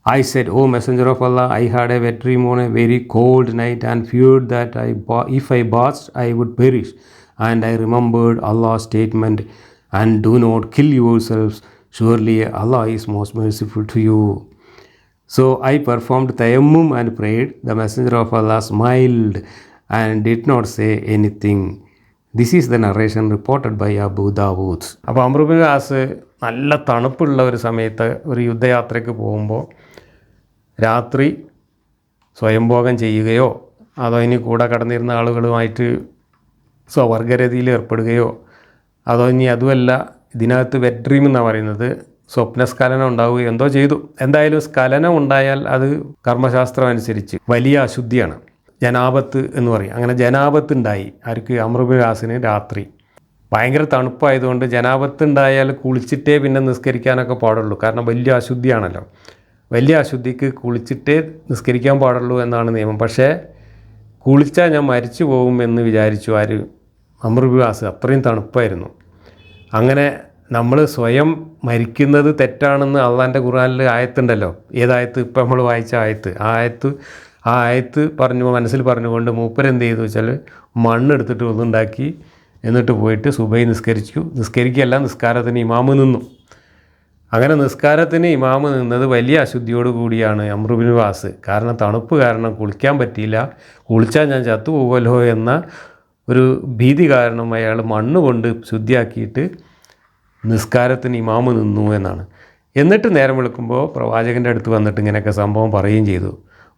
Speaker 1: I said, "O Messenger of Allah, I had a wet dream on a very cold night and feared that if I bathed, I would perish. and I remembered Allah's statement, and do not kill yourselves, surely Allah is most merciful to you. So I performed tayammum and prayed. The Messenger of Allah smiled and did not say anything. This is the narration reported by Abu Dawood. അപ്പോൾ അംർ ഇബ്നു ആസ് നല്ല തണുപ്പുള്ള ഒരു സമയത്ത് ഒരു യുദ്ധയാത്രയ്ക്ക് പോകുമ്പോൾ രാത്രി സ്വയംഭോഗം ചെയ്യുകയോ അതോ ഇനി കൂടെ കടന്നിരുന്ന ആളുകളുമായിട്ട് സ്വവർഗരതിയിൽ ഏർപ്പെടുകയോ അതോ ഇനി അതുമല്ല ഇതിനകത്ത് വെറ്റ് ഡ്രീം എന്നാണ് പറയുന്നത്, സ്വപ്നസ്ഖലനം ഉണ്ടാവുകയോ എന്തോ ചെയ്തു. എന്തായാലും സ്ഖലനം ഉണ്ടായാൽ അത് കർമ്മശാസ്ത്രം അനുസരിച്ച് വലിയ അശുദ്ധിയാണ്, ജനാപത്ത് എന്ന് പറയും. അങ്ങനെ ജനാപത്ത് ഉണ്ടായി ആർക്ക്? അംർ ഇബ്നു ആസിന് രാത്രി ഭയങ്കര തണുപ്പായതുകൊണ്ട് ജനാപത്ത് ഉണ്ടായാൽ കുളിച്ചിട്ടേ പിന്നെ നിസ്കരിക്കാനൊക്കെ പാടുള്ളൂ, കാരണം വലിയ അശുദ്ധിയാണല്ലോ. വലിയ അശുദ്ധിക്ക് കുളിച്ചിട്ടേ നിസ്കരിക്കാൻ പാടുള്ളൂ എന്നാണ് നിയമം. പക്ഷേ കുളിച്ചാൽ ഞാൻ മരിച്ചു പോകുമെന്ന് വിചാരിച്ചു ആര്? അംർ ഇബ്നു ആസ്. അത്രയും തണുപ്പായിരുന്നു. അങ്ങനെ നമ്മൾ സ്വയം മരിക്കുന്നത് തെറ്റാണെന്ന് അള്ളാൻ്റെ ഖുർആനിൽ ആയത്തുണ്ടല്ലോ. ഏതായത്ത്? ഇപ്പം നമ്മൾ വായിച്ച ആയത്ത്. ആ ആയത്ത് മനസ്സിൽ പറഞ്ഞുകൊണ്ട് മൂപ്പരെന്ത് ചെയ്തു വെച്ചാൽ മണ്ണെടുത്തിട്ട് ഒന്നുണ്ടാക്കി, എന്നിട്ട് പോയിട്ട് സുബൈ നിസ്കരിക്കുകയല്ല, നിസ്കാരത്തിന് ഇമാമ് നിന്നു. അങ്ങനെ നിസ്കാരത്തിന് ഇമാമ് നിന്നത് വലിയ അശുദ്ധിയോട് കൂടിയാണ് അംർ ഇബ്നു ആസ്. കാരണം തണുപ്പ് കാരണം കുളിക്കാൻ പറ്റിയില്ല, കുളിച്ചാൽ ഞാൻ ചത്തുപോകുമല്ലോ എന്ന ഒരു ഭീതി കാരണം അയാൾ മണ്ണ് കൊണ്ട് ശുദ്ധിയാക്കിയിട്ട് നിസ്കാരത്തിന് ഇമാമ് നിന്നു എന്നാണ്. എന്നിട്ട് നേരം വിളിക്കുമ്പോൾ പ്രവാചകൻ്റെ അടുത്ത് വന്നിട്ട് ഇങ്ങനെയൊക്കെ സംഭവം പറയുകയും ചെയ്തു.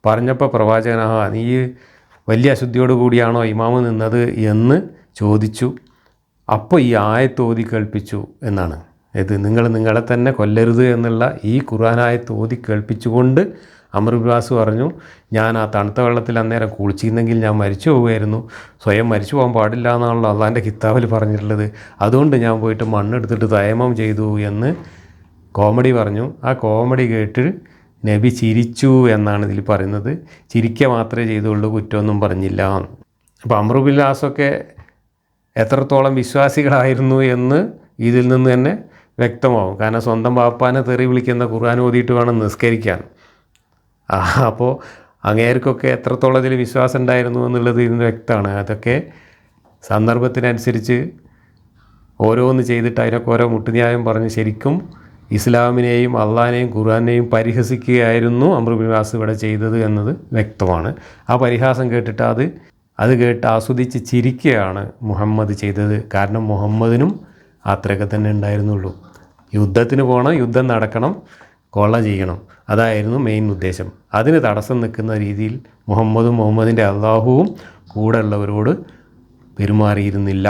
Speaker 1: പറഞ്ഞപ്പോൾ പ്രവാചകൻ നീ വലിയ അശുദ്ധിയോട് കൂടിയാണോ ഇമാമ് നിന്നത് എന്ന് ചോദിച്ചു. അപ്പോൾ ഈ ആയത്ത് ഓതി കേൾപ്പിച്ചു എന്നാണ്. ഇത് നിങ്ങളെ തന്നെ കൊല്ലരുത് എന്നുള്ള ഈ ഖുർആനായത്ത് ഓതി കേൾപ്പിച്ചുകൊണ്ട് അംർ ഇബ്നു ആസ് പറഞ്ഞു, ഞാൻ ആ തണുത്ത വെള്ളത്തിൽ അന്നേരം കുളിച്ചിരുന്നെങ്കിൽ ഞാൻ മരിച്ചു പോകുമായിരുന്നു, സ്വയം മരിച്ചു പോകാൻ പാടില്ല എന്നാണല്ലോ അള്ളാൻ്റെ കിതാബിൽ പറഞ്ഞിട്ടുള്ളത്, അതുകൊണ്ട് ഞാൻ പോയിട്ട് മണ്ണെടുത്തിട്ട് തയമ്മം ചെയ്തു എന്ന് കോമഡി പറഞ്ഞു. ആ കോമഡി കേട്ട് നബി ചിരിച്ചു എന്നാണ് ഇതിൽ പറയുന്നത്. ചിരിക്കുക മാത്രമേ ചെയ്തുള്ളൂ, കുറ്റമൊന്നും പറഞ്ഞില്ല. അപ്പോൾ അംർ ഇബ്നു ആസൊക്കെ എത്രത്തോളം വിശ്വാസികളായിരുന്നു എന്ന് ഇതിൽ നിന്ന് തന്നെ വ്യക്തമാവും. കാരണം സ്വന്തം ബാപ്പാനെ തെറി വിളിക്കുന്ന ഖുർആൻ ഓതിയിട്ട് വേണം നിസ്കരിക്കാൻ. അപ്പോൾ അങ്ങേർക്കൊക്കെ എത്രത്തോളം ഇതിൽ വിശ്വാസം ഉണ്ടായിരുന്നു എന്നുള്ളത് ഇതിന് വ്യക്തമാണ്. അതൊക്കെ സന്ദർഭത്തിനനുസരിച്ച് ഓരോന്ന് ചെയ്തിട്ട് അതിനൊക്കെ ഓരോ മുട്ടുന്യായം പറഞ്ഞ് ശരിക്കും ഇസ്ലാമിനെയും അള്ളാഹിനെയും ഖുർആനെയും പരിഹസിക്കുകയായിരുന്നു അംർ ഇബ്നു ആസ് ഇവിടെ ചെയ്തത് എന്നത് വ്യക്തമാണ്. ആ പരിഹാസം കേട്ടിട്ട് അത് കേട്ട് ആസ്വദിച്ച് ചിരിക്കുകയാണ് മുഹമ്മദ് ചെയ്തത്. കാരണം മുഹമ്മദിനും അത്രയൊക്കെ തന്നെ ഉണ്ടായിരുന്നുള്ളൂ. യുദ്ധത്തിന് പോകണം, യുദ്ധം നടക്കണം, കൊള്ള ചെയ്യണം, അതായിരുന്നു മെയിൻ ഉദ്ദേശം. അതിന് തടസ്സം നിൽക്കുന്ന രീതിയിൽ മുഹമ്മദിൻ്റെ അള്ളാഹുവും കൂടെ ഉള്ളവരോട് പെരുമാറിയിരുന്നില്ല.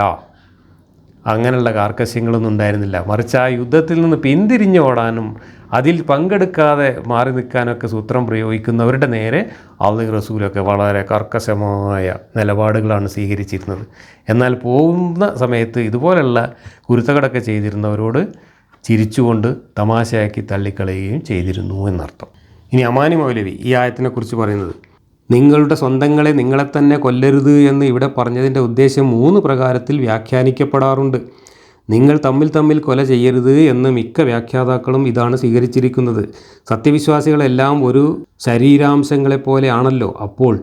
Speaker 1: അങ്ങനെയുള്ള കാർക്കശ്യങ്ങളൊന്നും ഉണ്ടായിരുന്നില്ല. മറിച്ച് ആ യുദ്ധത്തിൽ നിന്ന് പിന്തിരിഞ്ഞ് ഓടാനും അതിൽ പങ്കെടുക്കാതെ മാറി നിൽക്കാനൊക്കെ സൂത്രം പ്രയോഗിക്കുന്നവരുടെ നേരെ അള്ളാഹു റസൂലൊക്കെ വളരെ കർക്കശമായ നിലപാടുകളാണ് സ്വീകരിച്ചിരുന്നത്. എന്നാൽ പോകുന്ന സമയത്ത് ഇതുപോലുള്ള കുരുത്തകടൊക്കെ ചെയ്തിരുന്നവരോട് ചിരിച്ചുകൊണ്ട് തമാശയാക്കി തള്ളിക്കളയുകയും ചെയ്തിരുന്നു എന്നർത്ഥം. ഇനി അമാനി മൗലവി ഈ ആയത്തിനെക്കുറിച്ച് പറയുന്നത്, നിങ്ങളുടെ സ്വന്തങ്ങളെ നിങ്ങളെ തന്നെ കൊല്ലരുത് എന്ന് ഇവിടെ പറഞ്ഞതിൻ്റെ ഉദ്ദേശം 3 പ്രകാരത്തിൽ വ്യാഖ്യാനിക്കപ്പെടാറുണ്ട്. നിങ്ങൾ തമ്മിൽ കൊല ചെയ്യരുത് എന്ന് മിക്ക വ്യാഖ്യാതാക്കളും ഇതാണ് സ്വീകരിച്ചിരിക്കുന്നത്. സത്യവിശ്വാസികളെല്ലാം ഒരു ശരീരാംശങ്ങളെപ്പോലെ ആണല്ലോ. അപ്പോൾ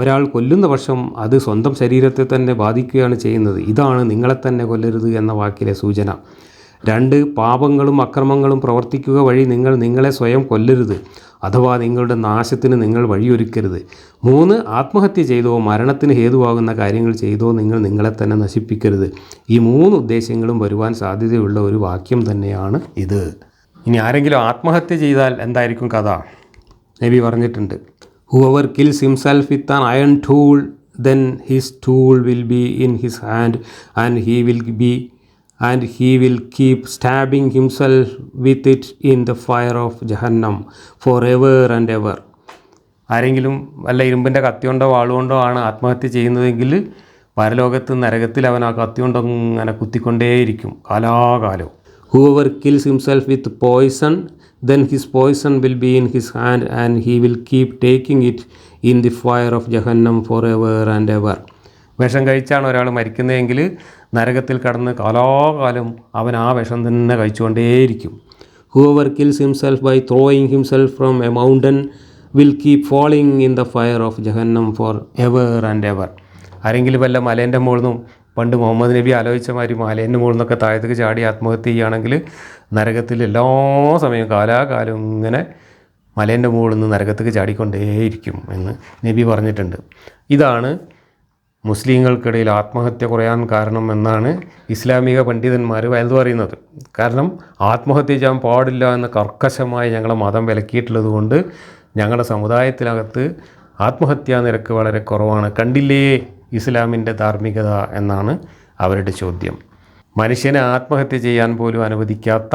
Speaker 1: ഒരാൾ കൊല്ലുന്ന പക്ഷം അത് സ്വന്തം ശരീരത്തെ തന്നെ ബാധിക്കുകയാണ് ചെയ്യുന്നത്. ഇതാണ് നിങ്ങളെ തന്നെ കൊല്ലരുത് എന്ന വാക്കിലെ സൂചന. 2 പാപങ്ങളും അക്രമങ്ങളും പ്രവർത്തിക്കുക വഴി നിങ്ങൾ നിങ്ങളെ സ്വയം കൊല്ലരുത്, അഥവാ നിങ്ങളുടെ നാശത്തിന് നിങ്ങൾ വഴിയൊരുക്കരുത്. 3 ആത്മഹത്യ ചെയ്തോ മരണത്തിന് ഹേതുവാകുന്ന കാര്യങ്ങൾ ചെയ്തോ നിങ്ങൾ നിങ്ങളെ തന്നെ നശിപ്പിക്കരുത്. ഈ 3 ഉദ്ദേശങ്ങളും വരുവാൻ സാധ്യതയുള്ള ഒരു വാക്യം തന്നെയാണ് ഇത്. ഇനി ആരെങ്കിലും ആത്മഹത്യ ചെയ്താൽ എന്തായിരിക്കും കഥ? നബി പറഞ്ഞിട്ടുണ്ട്, whoever kills himself with an iron tool, then his tool will be in his hand and he will keep stabbing himself with it in the fire of Jahannam forever and ever. ആരെങ്കിലും വല്ല ഇരുമ്പിൻ്റെ കത്തികൊണ്ടോ വാളുകൊണ്ടോ ആണ് ആത്മഹത്യ ചെയ്യുന്നതെങ്കിൽ പരലോകത്ത് നരകത്തിൽ അവൻ ആ കത്തികൊണ്ടോ അങ്ങനെ കുത്തിക്കൊണ്ടേയിരിക്കും കാലാകാലം. Whoever kills himself with poison, then his poison will be in his hand and he will keep taking it in the fire of Jahannam forever and ever. വിഷം കഴിച്ചാണ് ഒരാൾ മരിക്കുന്നതെങ്കിൽ നരകത്തിൽ കടന്ന് കാലാകാലം അവൻ ആ വിഷം തന്നെ കഴിച്ചുകൊണ്ടേയിരിക്കും. Whoever kills himself by throwing himself from a mountain will keep falling in the fire of Jahannam for ever and ever. ആരെങ്കിലും വല്ല മലേൻ്റെ മുകളിൽ നിന്നും പണ്ട് മുഹമ്മദ് നബി ആലോചിച്ച മാതിരി മലേൻ്റെ മുകളിൽ നിന്നൊക്കെ താഴത്തേക്ക് ചാടി ആത്മഹത്യ ചെയ്യുകയാണെങ്കിൽ നരകത്തിൽ എല്ലാ സമയവും കാലാകാലം ഇങ്ങനെ മലേൻ്റെ മുകളിൽ നിന്ന് നരകത്തേക്ക് ചാടിക്കൊണ്ടേയിരിക്കും എന്ന് നബി പറഞ്ഞിട്ടുണ്ട്. ഇതാണ് മുസ്ലിങ്ങൾക്കിടയിൽ ആത്മഹത്യ കുറയാൻ കാരണം എന്നാണ് ഇസ്ലാമിക പണ്ഡിതന്മാർ വലുത് പറയുന്നത്. കാരണം ആത്മഹത്യ ചെയ്യാൻ പാടില്ല എന്ന് കർക്കശമായി ഞങ്ങളെ മതം വിലക്കിയിട്ടുള്ളത് കൊണ്ട് ഞങ്ങളുടെ സമുദായത്തിനകത്ത് ആത്മഹത്യാ നിരക്ക് വളരെ കുറവാണ്. കണ്ടില്ലേ ഇസ്ലാമിൻ്റെ ധാർമ്മികത എന്നാണ് അവരുടെ ചോദ്യം. മനുഷ്യനെ ആത്മഹത്യ ചെയ്യാൻ പോലും അനുവദിക്കാത്ത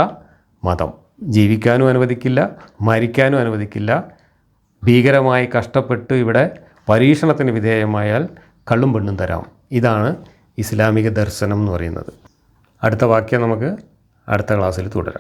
Speaker 1: മതം. ജീവിക്കാനും അനുവദിക്കില്ല, മരിക്കാനും അനുവദിക്കില്ല. ഭീകരമായി കഷ്ടപ്പെട്ട് ഇവിടെ പരീക്ഷണത്തിന് വിധേയമായാൽ കള്ളും പെണ്ണും തരാം. ഇതാണ് ഇസ്ലാമിക ദർശനം എന്ന് പറയുന്നത്. അടുത്ത വാക്യം നമുക്ക് അടുത്ത ക്ലാസ്സിൽ തുടരാം.